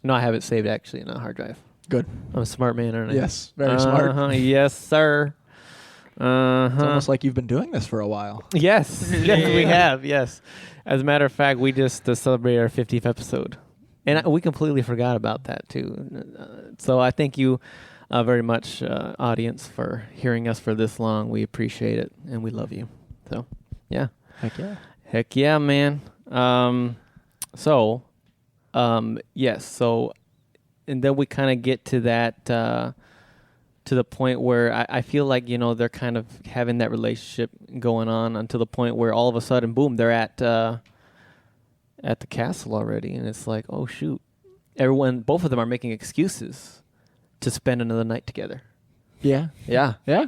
No, I have it saved actually in a hard drive. Good. I'm a smart man, aren't I? Yes. Very smart. Yes, sir. It's almost like you've been doing this for a while. Yes. Yes, we have. Yes. As a matter of fact, we just celebrated our 50th episode. And we completely forgot about that, too. So I thank you very much, audience, for hearing us for this long. We appreciate it, and we love you. So, yeah. Heck yeah. Heck yeah, man. Yes. So, and then we kind of get to that, to the point where I feel like, they're kind of having that relationship going on until the point where all of a sudden, boom, they're at the castle already. And it's like, oh, shoot. Both of them are making excuses to spend another night together. Yeah. Yeah, Yeah.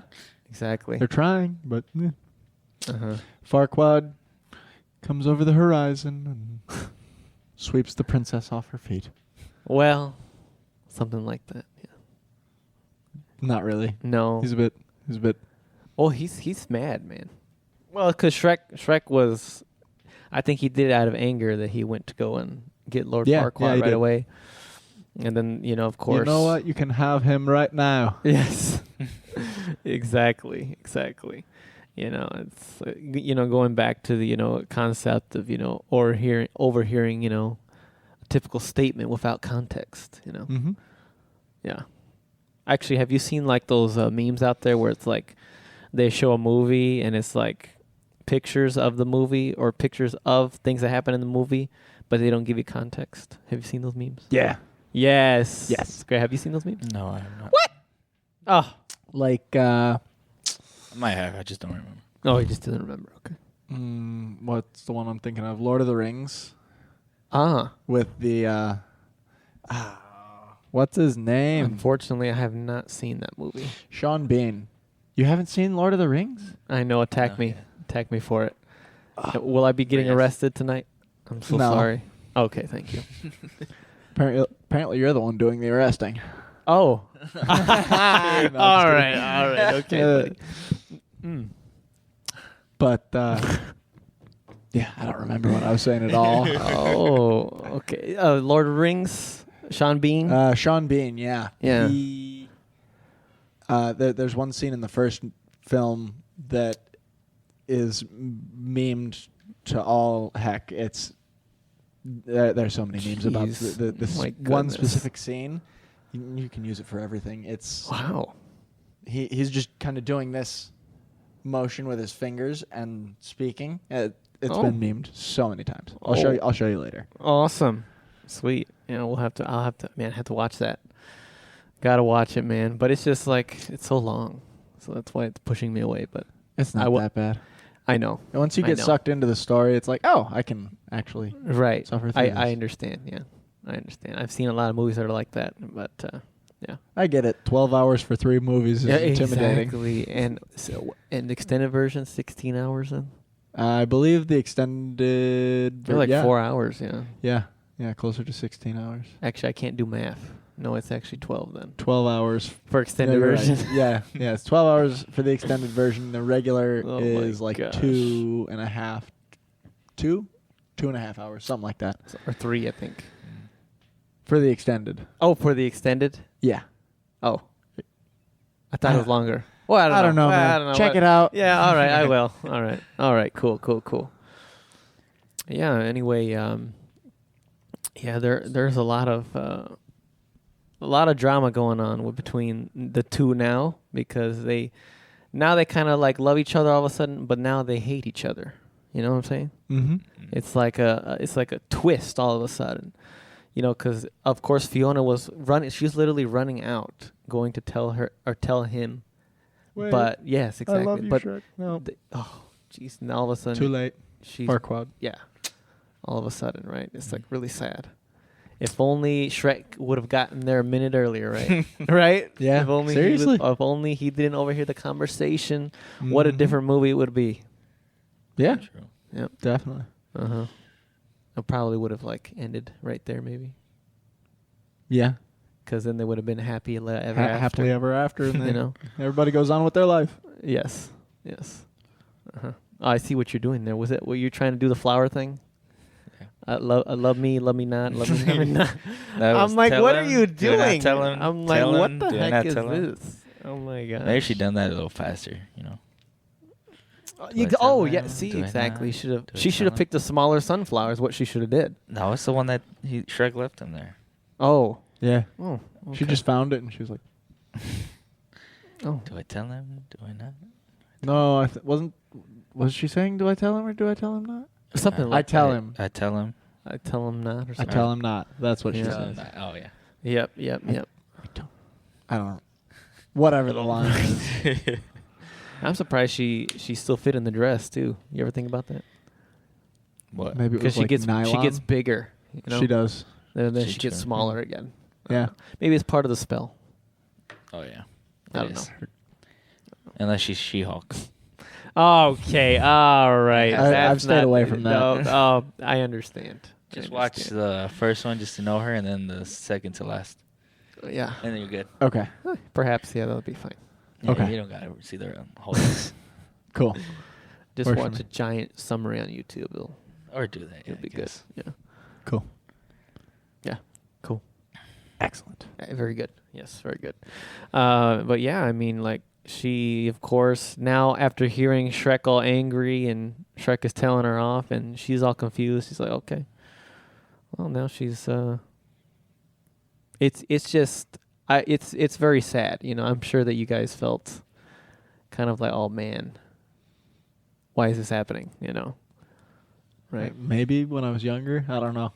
exactly. They're trying, but Uh-huh. Farquaad comes over the horizon and sweeps the princess off her feet. Well, something like that. Yeah. Not really. No. He's a bit. Oh, he's mad, man. Well, because Shrek was, I think he did it out of anger that he went to go and get Lord Farquaad he right did. away. And then, of course. You know what? You can have him right now. Yes. Exactly. It's, going back to the, concept of, overhearing, a typical statement without context, Mm-hmm. Yeah. Actually, have you seen like those memes out there where it's like they show a movie and it's like pictures of the movie or pictures of things that happen in the movie, but they don't give you context? Have you seen those memes? Yeah. Yes. Yes. It's great. Have you seen those memes? No, I have not. What? Oh. Like, I might have. I just don't remember. Oh, you just didn't remember. Okay. what's the one I'm thinking of? Lord of the Rings Ah. with the, what's his name? Unfortunately, I have not seen that movie. Sean Bean. You haven't seen Lord of the Rings? I know. Attack No, me. yeah. Attack me for it. Will I be getting Yes. arrested tonight? I'm so No. sorry. Okay, thank you. Apparently you're the one doing the arresting. Oh. No, all just right. Okay, buddy. But, yeah, I don't remember what I was saying at all. Oh, okay. Lord of the Rings, Sean Bean. Sean Bean, yeah. Yeah. There's one scene in the first film that is memed to all heck. It's there's so many memes about this one specific scene. You can use it for everything. It's wow. He's just kind of doing this motion with his fingers and speaking. It's been memed so many times. I'll show you later. Awesome, sweet. I'll have to watch that. Gotta watch it, man. But it's just like it's so long, so that's why it's pushing me away. But it's not that bad. I know. And once you get sucked into the story, it's like, oh, I can actually suffer through this. I understand. Yeah, I understand. I've seen a lot of movies that are like that, but yeah. I get it. 12 hours for 3 movies is intimidating. Exactly. And extended version, 16 hours then? I believe the extended... They're like 4 hours, yeah. Yeah, closer to 16 hours. Actually, I can't do math. No, it's actually 12 then. 12 hours. For extended version. Right. Yeah, it's 12 hours for the extended version. The regular is like 2.5. 2.5 hours, something like that. Or 3, I think. For the extended. Oh, for the extended? Yeah. Oh. I thought it was longer. Well, I don't know. Man. I don't know. Check it out. Yeah, all right, I will. All right, cool. Yeah, anyway, there's a lot of drama going on between the two now because they kind of like love each other all of a sudden, but now they hate each other. You know what I'm saying? Mm-hmm. It's like a twist all of a sudden. Because of course Fiona was running. She was literally running out, going to tell him. Wait, but yes, exactly. I love you, Shrek. No. Jeez! Now all of a sudden, too late. Farquaad. Yeah. All of a sudden, right? It's like really sad. If only Shrek would have gotten there a minute earlier, right? Right? Yeah. If only seriously. if only he didn't overhear the conversation, what a different movie it would be. Yeah. True. Yep. Definitely. It probably would have ended right there, maybe. Yeah. Because then they would have been happy ever after. Happily ever after, and then everybody goes on with their life. Yes. Oh, I see what you're doing there. Was it? Were you trying to do the flower thing? Yeah. Love me not, love me not. I'm like, what are you doing? I'm like, what the heck is this? Oh my god. Maybe she done that a little faster, See, exactly. She should have picked the smaller sunflowers. What she should have did. No, it's the one that Shrek left him there. Oh, yeah. Oh, okay. She just found it and she was like, "Oh, do I tell him? Do I not?" No, Was she saying, "Do I tell him or do I tell him not"? Something like I tell him. I tell him. I tell him not. Or something. I tell him not. That's what she says. Oh yeah. Yep. I don't know. Whatever the line is. I'm surprised she still fit in the dress too. You ever think about that? What? Maybe it was she gets bigger. She does. Then she gets smaller again. Yeah. Maybe it's part of the spell. Oh yeah. I don't know. Unless she's She-Hulk. Okay. All right. I've stayed away from that. No, I understand. Just watch the first one just to know her, and then the second to last. Yeah. And then you're good. Okay. Perhaps, that'll be fine. Yeah, okay. You don't gotta see the whole thing. Cool. Just watch a giant summary on YouTube. Or do that. It'll be good. Yeah. Cool. Yeah. Cool. Excellent. Very good. Yes, very good. But yeah, I mean, like, she, of course, now after hearing Shrek all angry and Shrek is telling her off and she's all confused, she's like, okay. Well, now she's, it's just, it's very sad. I'm sure that you guys felt kind of like, oh man, why is this happening? Right. Maybe when I was younger. I don't know.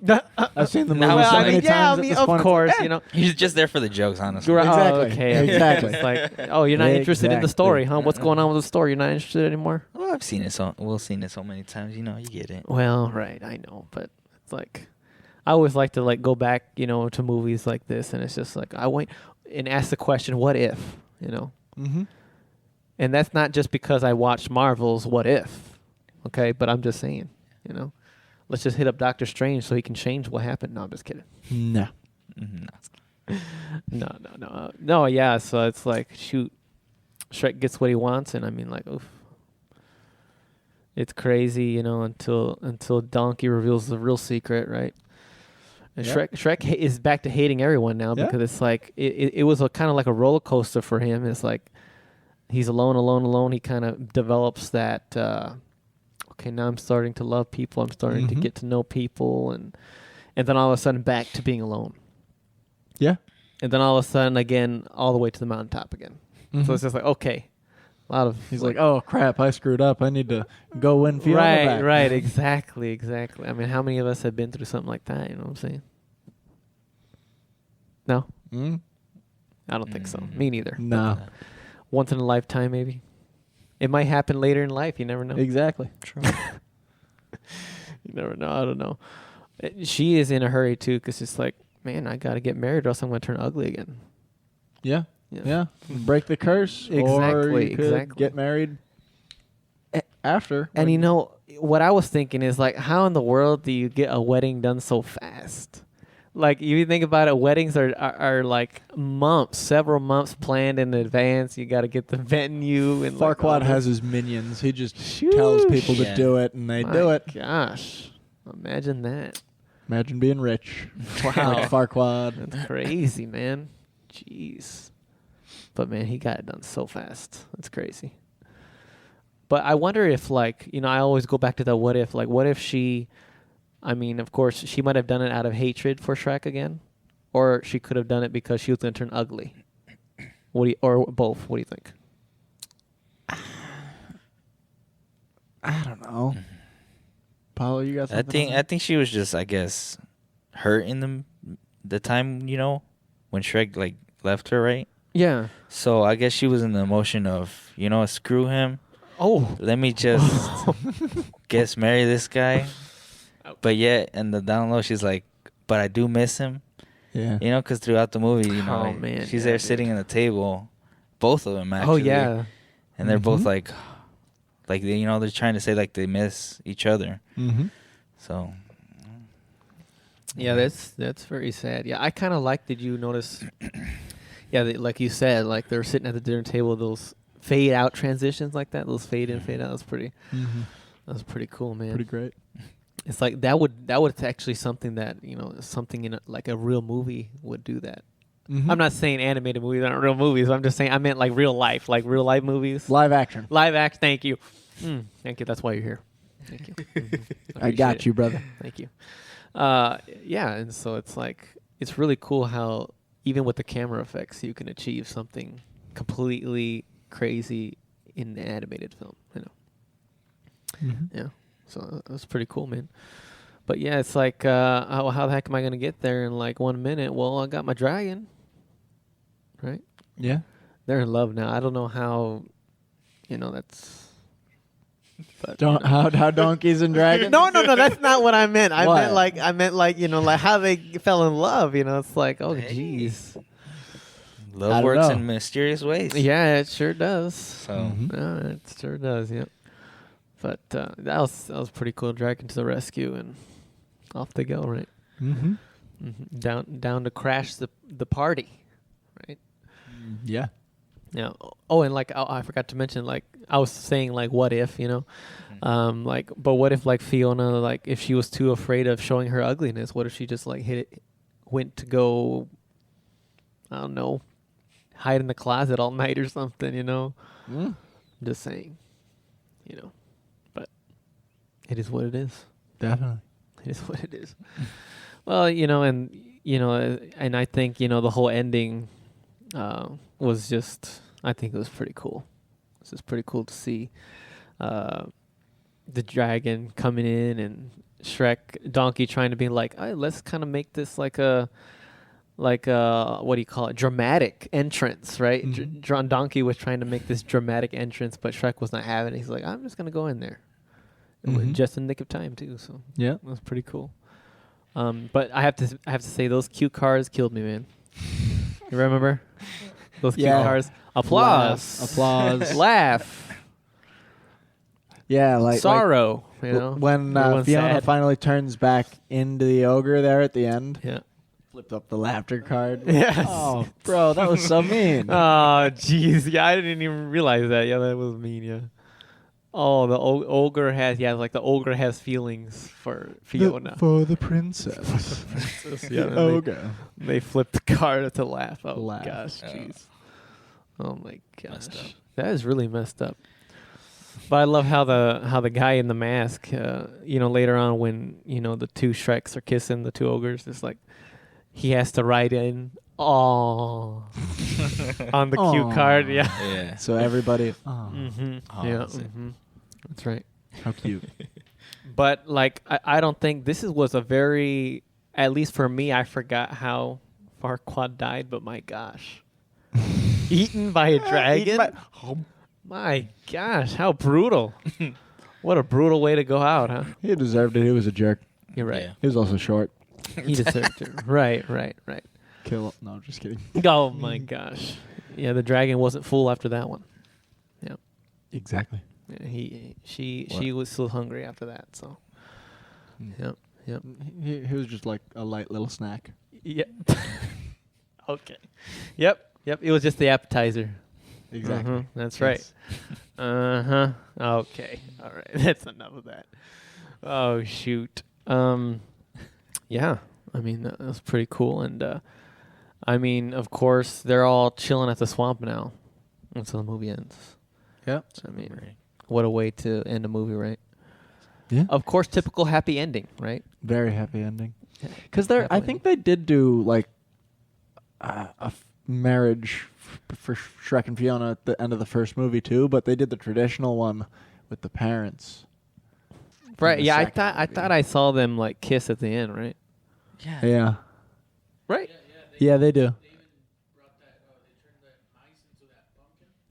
I've seen the movie Now, so many times. of course, He's just there for the jokes, honestly. Exactly. Oh, okay. Exactly. It's like, oh, you're not interested in the story, huh? What's going on with the story? You're not interested anymore? Well, I've seen it we've seen it so many times. You get it. Well, right, I know, but it's like, I always like to go back, to movies like this, and it's just like I went and ask the question, what if, Mm-hmm. And that's not just because I watched Marvel's What If, okay? But I'm just saying, let's just hit up Doctor Strange so he can change what happened. No, I'm just kidding. No. No. Yeah. So it's like, shoot, Shrek gets what he wants, and I mean, like, oof. It's crazy, until Donkey reveals the real secret, right? And Yep. Shrek is back to hating everyone now because it's like it was a kind of like a roller coaster for him. It's like he's alone. He kind of develops that. Okay, now I'm starting to love people. I'm starting to get to know people, and then all of a sudden back to being alone. Yeah. And then all of a sudden again, all the way to the mountaintop again. So it's just like, okay, a lot of. He's like, oh crap, I screwed up. I need to go win Fiona back. Right, exactly. I mean, how many of us have been through something like that? You know what I'm saying? No, I don't think so. Me neither. No. Once in a lifetime, maybe. It might happen later in life. You never know. Exactly. True. You never know. I don't know. She is in a hurry too, because it's like, man, I got to get married, or else I'm going to turn ugly again. Yeah. Break the curse. Or you could get married after. And you know, what I was thinking is like, how in the world do you get a wedding done so fast? Like, you think about it, weddings are like months, several months planned in advance. You got to get the venue. And Farquaad has his minions. He just tells people to do it, and they do it. Gosh, imagine that. Imagine being rich. Wow. Like Farquaad. That's crazy, man. Jeez. But, man, he got it done so fast. That's crazy. But I wonder if, like, you know, I always go back to the what if. Like, what if she... I mean, of course, she might have done it out of hatred for Shrek again, or she could have done it because she was going to turn ugly. Or both? What do you think? I don't know. Paulo, you got something? I think she was just, I guess, hurt in the time, you know, when Shrek like left her, right? Yeah. So I guess she was in the emotion of, you know, screw him. Oh. Let me just guess marry this guy. But yet, in the down low, she's like, but I do miss him. Yeah. You know, because throughout the movie, you know, Oh, man, she's yeah, there dude. sitting at the table, both of them actually. Oh, yeah. And they're both like they, you know, they're trying to say like they miss each other. Mm-hmm. So. Yeah, that's very sad. Yeah, I kind of like, did you notice, like you said, like they're sitting at the dinner table, those fade out transitions like that, those fade in, fade out. That was pretty cool, man. Pretty great. It's like that would actually something that, you know, something in like a real movie would do that. I'm not saying animated movies aren't real movies. I'm just saying I meant like real life movies. Live action. Thank you. Thank you. That's why you're here. Thank you. I got you, brother. Thank you. Yeah, and so it's like, it's really cool how even with the camera effects you can achieve something completely crazy in the animated film, you know. Yeah. So that's pretty cool, man. But yeah, it's like, how the heck am I going to get there in like 1 minute? Well, I got my dragon. Right? Yeah. They're in love now. I don't know how, you know, that's... But, how donkeys and dragons? No, that's not what I meant. I What? meant like, you know, like how they fell in love, you know. It's like, oh, jeez. Love works in mysterious ways. Yeah, it sure does. So It sure does, yep. But that was pretty cool. Dragging to the rescue, and off they go, right? Down to crash the party, right? Yeah. Yeah. Oh, and like I forgot to mention, like I was saying, like what if, you know, like, but what if like Fiona, like if she was too afraid of showing her ugliness, what if she just like went to go, I don't know, hide in the closet all night or something, you know? Just saying, you know. It is what it is. Definitely. It is what it is. Well, you know, and I think, you know, the whole ending was just, I think it was pretty cool. It's just pretty cool to see the dragon coming in and Donkey trying to be like, hey, let's kind of make this like a what do you call it? Dramatic entrance, right? Donkey was trying to make this dramatic entrance, but Shrek was not having it. He's like, I'm just going to go in there. Just in the nick of time too, so yeah, that was pretty cool. But I have to say those cute cars killed me, man. You remember those cute cars? Applause, laugh. Yeah, like sorrow. You know, when Fiona sad. finally turns back into the ogre there at the end. Yeah, flipped up the laughter card. Yes. Oh, bro, that was so mean. Oh, jeez. Yeah, I didn't even realize that. Yeah, that was mean. Yeah. Oh, the ogre has feelings for Fiona. For the princess. Yeah, ogre. They flipped the card to laugh. Oh, Laugh. gosh, jeez. Oh my Messed gosh, up. that is really messed up. But I love how the guy in the mask, later on when the two Shreks are kissing, the two ogres, it's like he has to write in on the cue card. Yeah. Yeah. So everybody. Mm-hmm. Oh, Yeah. that's it. Mm-hmm. That's right. How cute. But like, I don't think this was a very, at least for me, I forgot how Farquaad died. But my gosh, eaten by a dragon. My gosh, how brutal! What a brutal way to go out, huh? He deserved it. He was a jerk. You're right. Yeah. He was also short. He deserved it. Right. Kill. No, just kidding. Oh my gosh. Yeah, the dragon wasn't full after that one. Yeah. Exactly. Yeah, she was still hungry after that. So. Yep. He was just like a light little snack. Yep. Okay. Yep. It was just the appetizer. Exactly. Uh-huh. That's right. Uh-huh. Okay. All right. That's enough of that. Oh, shoot. Yeah. I mean, that was pretty cool. And, I mean, of course, they're all chilling at the swamp now until the movie ends. Yep. I mean, what a way to end a movie, right? Yeah. Of course, typical happy ending, right? Very happy ending. Because Happy I think they did do like a marriage for Shrek and Fiona at the end of the first movie too, but they did the traditional one with the parents. Right. the Yeah, I second thought movie. I saw them like kiss at the end, right? Yeah. Yeah. Right. Yeah, they do.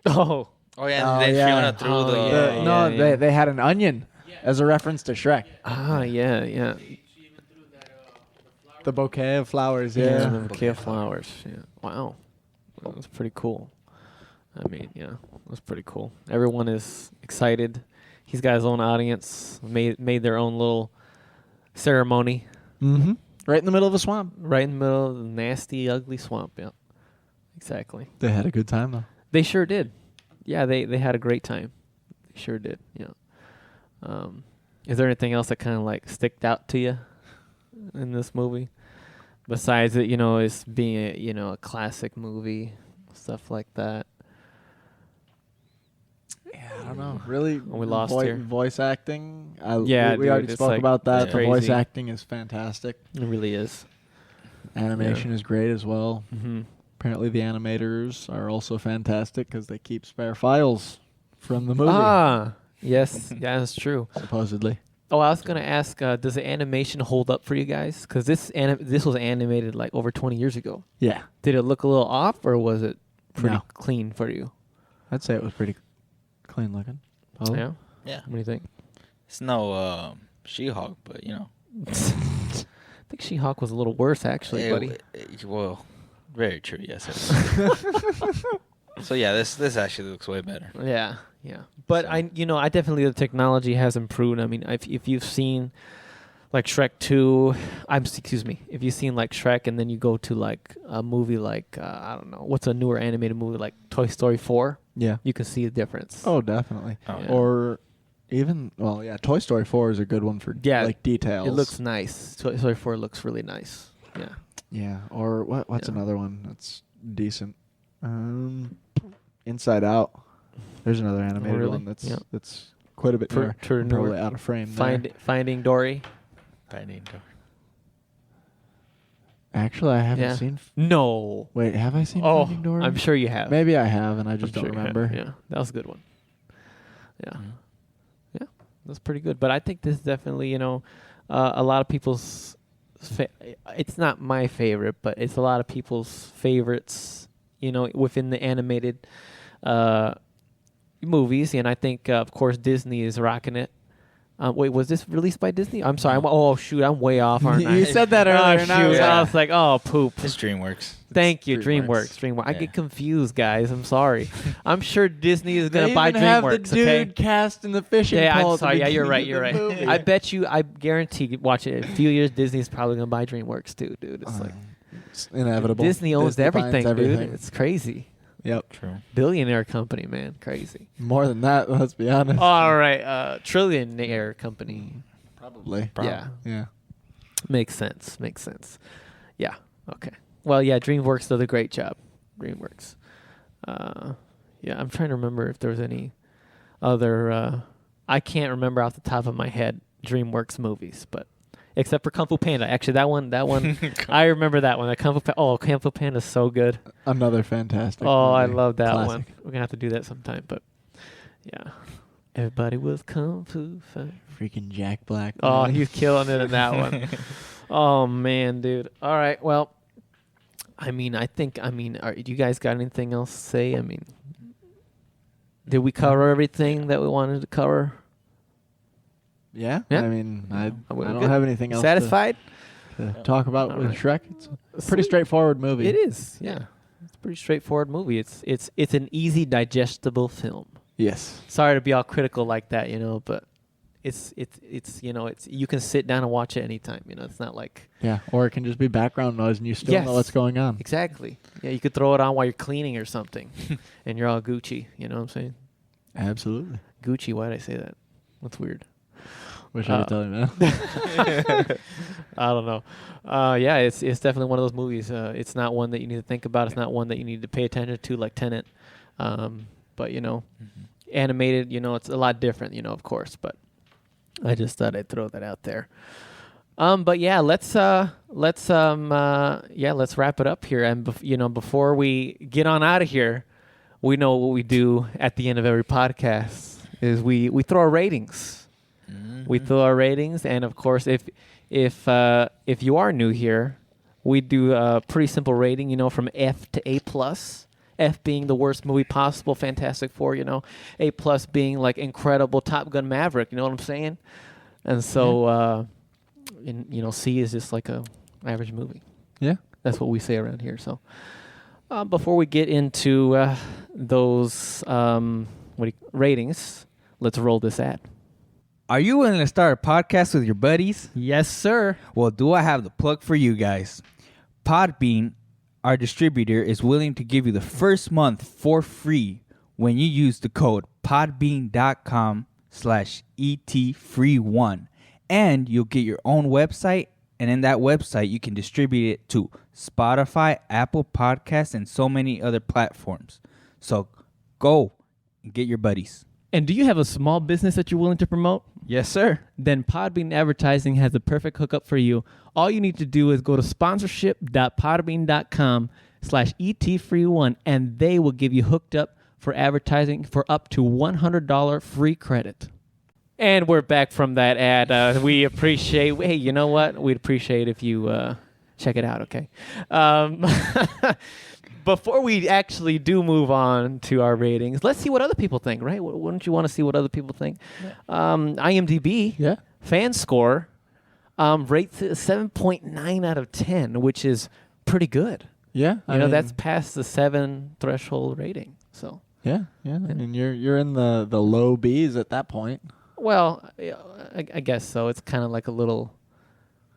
Oh. Oh yeah. Oh, They yeah. Fiona through Oh, the. yeah. No, they had an onion as a reference to Shrek. Ah, yeah. The bouquet of flowers. Yeah, Yeah. the bouquet of flowers. Yeah. Wow. That was pretty cool. I mean, yeah, it was pretty cool. Everyone is excited. He's got his own audience. Made their own little ceremony Mm-hmm. Right in the middle of a swamp. right in the middle of the nasty, ugly swamp. Yeah, exactly. They had a good time though. They sure did. Yeah, they had a great time. They sure did. Yeah. Is there anything else that kind of like sticked out to you in this movie? Besides it, it's being a classic movie, stuff like that. Yeah, I don't know. Really, We lost here. voice acting. Yeah, we already dude, it's spoke like about that. it's The voice crazy. acting is fantastic. It really is. Animation is great as well. Mm-hmm. Apparently, the animators are also fantastic because they keep spare files from the movie. Ah, yes, yeah, that's true. Supposedly. Oh, I was gonna ask, does the animation hold up for you guys? Because this was animated like over 20 years ago. Yeah, Did it look a little off, or was it pretty No. clean for you? I'd say it was pretty clean looking. Paulo? Yeah. Yeah. What do you think? It's no She-Hulk, but I think She-Hulk was a little worse, actually, buddy. Well, very true. Yes. It is. So yeah, this actually looks way better. Yeah. But So- I definitely the technology has improved. I mean, if you've seen like Shrek 2, if you've seen like Shrek and then you go to like a movie like I don't know, what's a newer animated movie like Toy Story 4, Yeah. you can see the difference. Oh, definitely. Oh, Yeah. Or even, well, yeah, Toy Story 4 is a good one for Yeah, like details. It looks nice. Toy Story 4 looks really nice. Yeah. Yeah. Or what's Yeah. another one that's decent? Inside Out. There's another animated really? one that's Yeah. that's quite a bit newer. Newer. I'm probably out of frame there. Finding Dory. Actually, I haven't Yeah. seen. No. Wait, have I seen Oh, Finding Dory? I'm sure you have. Maybe I have, and I I'm just sure don't you have. remember. Yeah, that was a good one. Yeah. Mhm. Yeah, that's pretty good. But I think this is definitely, a lot of people's. It's not my favorite, but it's a lot of people's favorites. Within the animated movies, and I think, of course, Disney is rocking it. Wait, was this released by Disney? I'm sorry. Oh shoot, I'm way off, aren't I? You said that Oh, earlier. and I was shoot. Yeah. I was like, oh, poop. It's DreamWorks. Thank you, DreamWorks. DreamWorks. I Yeah. get confused, guys. I'm sorry. I'm sure Disney is They gonna buy even have the DreamWorks. dude Okay. cast in the fishing Yeah, pole I'm at the sorry. Yeah, you're beginning right. of You're the right. movie. I bet you. I guarantee. Watch it. In a few years, Disney's probably gonna buy DreamWorks too, dude. It's like It's inevitable. Disney owns buys everything, everything. dude. It's crazy. Yep. True. Billionaire company, man. Crazy. More than that, let's be honest. All right. Trillionaire company. Probably. Yeah. Yeah. Makes sense. Yeah. Okay. Well, yeah. DreamWorks does a great job. DreamWorks. Yeah, I'm trying to remember if there was any other. I can't remember off the top of my head DreamWorks movies, but except for Kung Fu Panda. Actually, that one, I remember that one. That Kung Fu Panda is so good. Another fantastic. Oh, movie. I love that Classic. one. We're gonna have to do that sometime, but yeah. Everybody was Kung Fu fighting. Freaking Jack Black. Oh, man. he's killing it in that one. Oh man, dude. All right, well, do you guys got anything else to say? I mean, did we cover everything that we wanted to cover? Yeah. Yeah. I mean, I We're don't good? have anything else Satisfied? to talk about All with right. Shrek. It's a pretty Sweet. straightforward movie. It is. Yeah. It's a pretty straightforward movie. It's an easy digestible film. Yes. Sorry to be all critical like that, but it's you can sit down and watch it anytime, it's not like Yeah. Or it can just be background noise and you still Yes. know what's going on. exactly. Yeah, you could throw it on while you're cleaning or something and you're all Gucci, you know what I'm saying? Absolutely. Gucci, why did I say that? That's weird. Wish I could tell you, man. I don't know. Yeah, it's definitely one of those movies. It's not one that you need to think about. It's not one that you need to pay attention to like Tenet. But animated, it's a lot different, of course. But I just thought I'd throw that out there. But yeah, let's wrap it up here. And before we get on out of here, we know what we do at the end of every podcast is we throw our ratings. We throw our ratings, and of course, if you are new here, we do a pretty simple rating, from F to A+. F being the worst movie possible, Fantastic Four, A+ being like incredible Top Gun Maverick, you know what I'm saying? And so, C is just like a average movie. Yeah. That's what we say around here. So, before we get into those ratings, let's roll this ad. Are you willing to start a podcast with your buddies? Yes, sir. Well, do I have the plug for you guys? Podbean, our distributor, is willing to give you the first month for free when you use the code podbean.com/ETFree1. And you'll get your own website, and in that website, you can distribute it to Spotify, Apple Podcasts, and so many other platforms. So go and get your buddies. And do you have a small business that you're willing to promote? Yes, sir. Then Podbean Advertising has the perfect hookup for you. All you need to do is go to sponsorship.podbean.com/ETFree1, and they will give you hooked up for advertising for up to $100 free credit. And we're back from that ad. We appreciate, hey, you know what? We'd appreciate if you check it out, okay? Before we actually do move on to our ratings, let's see what other people think, right? Wouldn't you want to see what other people think? Yeah. IMDb, fan score, rates it 7.9 out of 10, which is pretty good. Yeah. I mean, that's past the 7 threshold rating. So Yeah. I mean, you're in the low B's at that point. Well, I guess so. It's kind of like a little.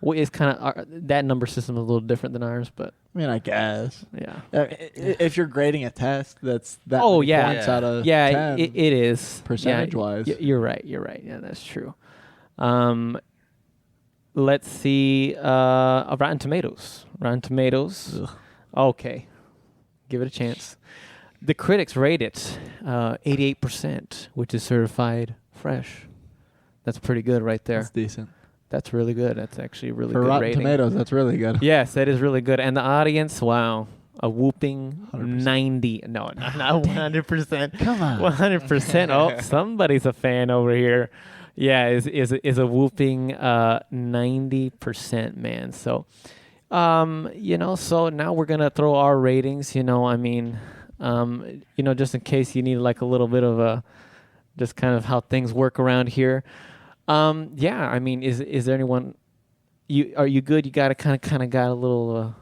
It's kind of that number system is a little different than ours, but I mean, I guess. Yeah. If you're grading a test, that's that. Oh many yeah, points out of yeah. 10, It is percentage-wise. You're right. Yeah, that's true. Let's see. Rotten Tomatoes. Ugh. Okay, give it a chance. The critics rate it 88%, which is certified fresh. That's pretty good right there. That's decent. That's really good. That's actually a really For good Rotten rating. Tomatoes, that's really good. Yes, that is really good. And the audience, wow, a whooping 100%. 90. No, not 100%. Come on. 100%. Oh, somebody's a fan over here. Yeah, is a whooping 90%, man. So, so now we're gonna throw our ratings. Just in case you need like a little bit of just kind of how things work around here. Is there anyone? Are you good? You got a kind of got a little.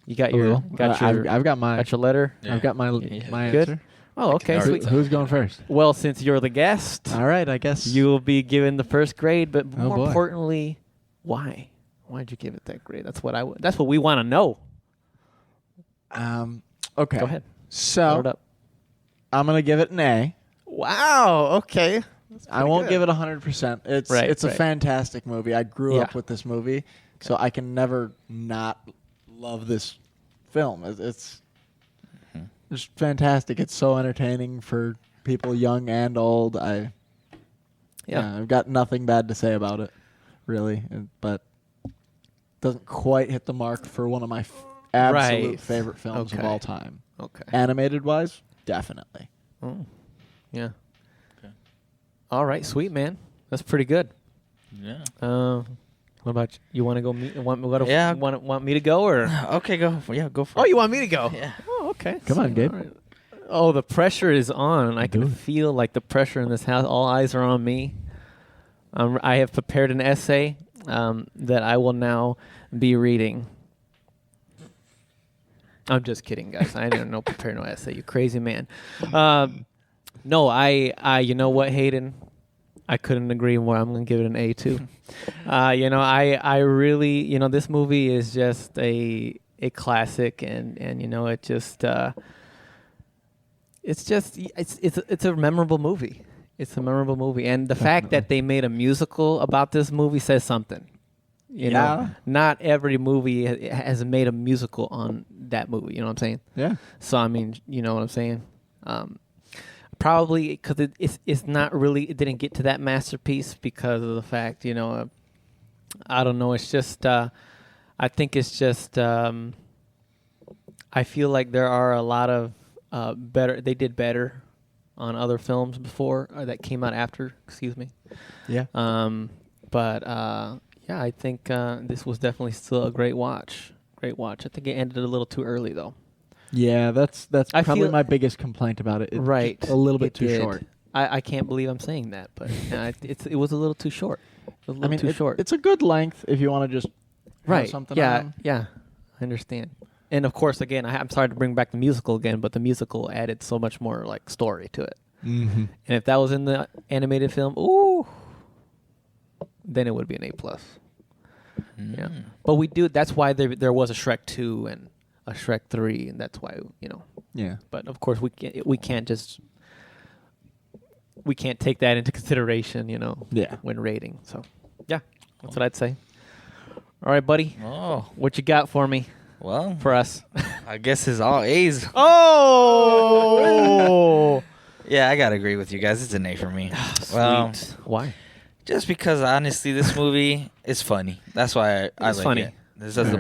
You got your. I've got my. Got your letter. I've got my Good? answer. Oh, okay. Sweet. Who's going first? Well, since you're the guest, All right, I guess you will be given the first grade. But Oh, more boy. importantly, why? Why'd you give it that grade? That's what That's what we want to know. Okay. Go ahead. So Load up. I'm gonna give it an A. Wow. Okay. I won't give it 100%. It's a fantastic movie. I grew up with this movie, so I can never not love this film. It's just fantastic. It's so entertaining for people young and old. I've got nothing bad to say about it, really. But doesn't quite hit the mark for one of my absolute favorite films of all time. Okay. Animated wise, definitely. Oh, yeah. Okay. All right, sweet man. That's pretty good. Yeah. What about you? You want to go meet? Want me to go or? Okay, go. Yeah, go for it. Oh, you want me to go? Yeah. Oh, okay. Come on, Gabe. Right. Oh, the pressure is on. I can feel like the pressure in this house. All eyes are on me. I have prepared an essay that I will now be reading. I'm just kidding, guys. I didn't prepare no essay. You crazy man. No, I. You know what, Hayden? I couldn't agree more. I'm going to give it an A too. I really, this movie is just a classic, and it just, it's a memorable movie. It's a memorable movie, and the fact that they made a musical about this movie says something. You know, not every movie has made a musical on that movie. You know what I'm saying? Yeah. So I mean, you know what I'm saying? Probably because it's not really, it didn't get to that masterpiece because of the fact, I don't know. It's just, I think it's just, I feel like there are a lot of they did better on other films before that came out after, excuse me. Yeah. Yeah, I think this was definitely still a great watch. Great watch. I think it ended a little too early though. Yeah, that's probably my biggest complaint about it. Right, a little bit too short. I can't believe I'm saying that, but it was a little too short. Too short. It's a good length if you want to just have something on. Yeah, I understand. And of course, again, I'm sorry to bring back the musical again, but the musical added so much more like story to it. Mm-hmm. And if that was in the animated film, then it would be an A+. Yeah, but we do. That's why there was a Shrek 2 and a Shrek 3, and that's why, Yeah. But of course we can't take that into consideration, when rating. So, yeah, that's what I'd say. All right, buddy. Oh, what you got for me? Well, for us, I guess it's all A's. Oh. Yeah, I gotta agree with you guys. It's an A for me. Sweet. Why? Just because honestly, this movie is funny. That's why I like funny. It. This is the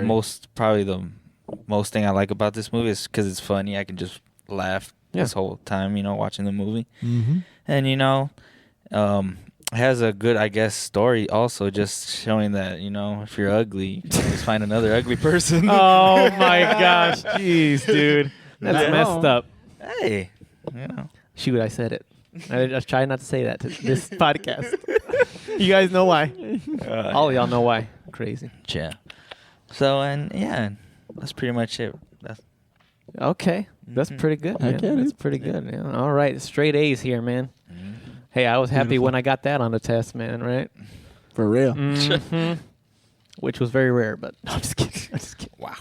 most thing I like about this movie is because it's funny. I can just laugh this whole time, watching the movie. Mm-hmm. And, it has a good, I guess, story also, just showing that, if you're ugly, you can just find another ugly person. Oh, my gosh. Jeez, dude. That's messed up. Hey, Shoot, I said it. I just try not to say that to this podcast. You guys know why. All of y'all know why. Crazy. Yeah. So, that's pretty much it. Okay. That's pretty good, man. That's pretty good. Yeah. All right. Straight A's here, man. Mm-hmm. Hey, I was happy when I got that on the test, man, right? For real. Mm-hmm. Which was very rare, but no, I'm just kidding. Wow.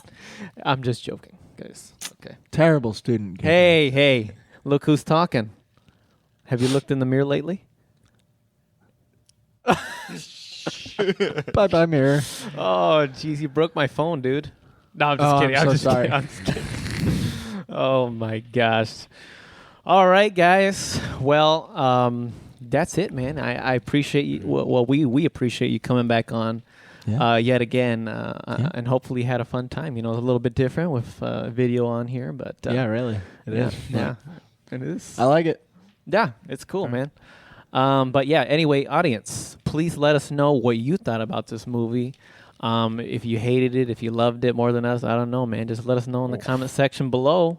I'm just joking, guys. Okay. Terrible student. Hey. Look who's talking. Have you looked in the mirror lately? Bye-bye, mirror. Oh, jeez, you broke my phone, dude. No, I'm just kidding. I'm just sorry. I'm just kidding. Oh, my gosh. All right, guys. Well, that's it, man. I appreciate you. Well, we appreciate you coming back on yet again, and hopefully you had a fun time. It's a little bit different with video on here, but yeah, really, it is. Yeah, it is. I like it. Yeah, it's cool, man. But yeah, anyway, audience, please let us know what you thought about this movie. If you hated it, if you loved it more than us, I don't know, man. Just let us know in the comment section below.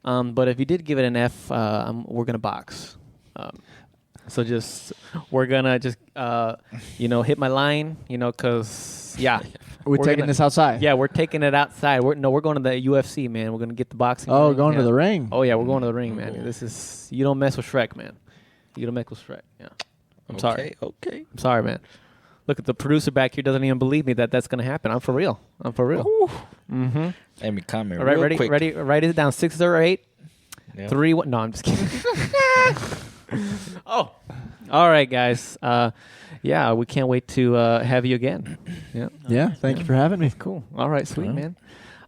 But if you did give it an F, we're gonna box. So we're gonna hit my line, cause we're taking this outside. Yeah, we're taking it outside. We're going to the UFC, man. We're gonna get the boxing. Oh, going to the ring. Oh yeah, we're going to the ring, man. You don't mess with Shrek, man. You don't mess with Shrek. Yeah. I'm sorry. Okay. I'm sorry, man. Look at the producer back here doesn't even believe me that's gonna happen. I'm for real. Mm-hmm. Let me comment. All right, real quick. Ready? Write it down. 6 or 8. Yeah. 3. No, I'm just kidding. Oh, all right, guys. We can't wait to have you again. Yeah. Thank you for having me. Cool. All right, sweet, man.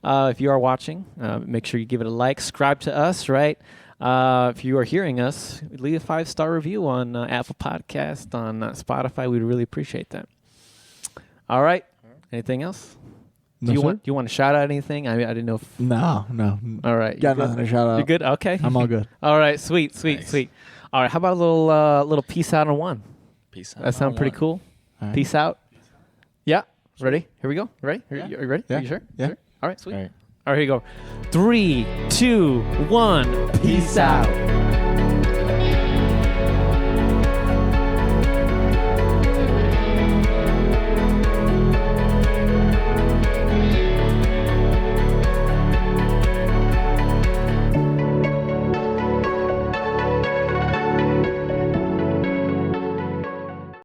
If you are watching, make sure you give it a like. Subscribe to us, right? If you are hearing us, leave a 5-star review on Apple Podcast, on Spotify. We'd really appreciate that. All right. Anything else? No, do you want to shout out anything? I didn't know. No. All right. Got nothing to shout out. You good? Okay. I'm all good. All right. Sweet. All right. How about a little peace out on one? Peace out. That sound pretty cool. All right. Peace out. Yeah. Ready? Here we go. Ready? Yeah. Are you ready? Yeah. Are you sure? Yeah. Sure? All right. Sweet. All right. All right. Here you go. 3, 2, 1. Peace out.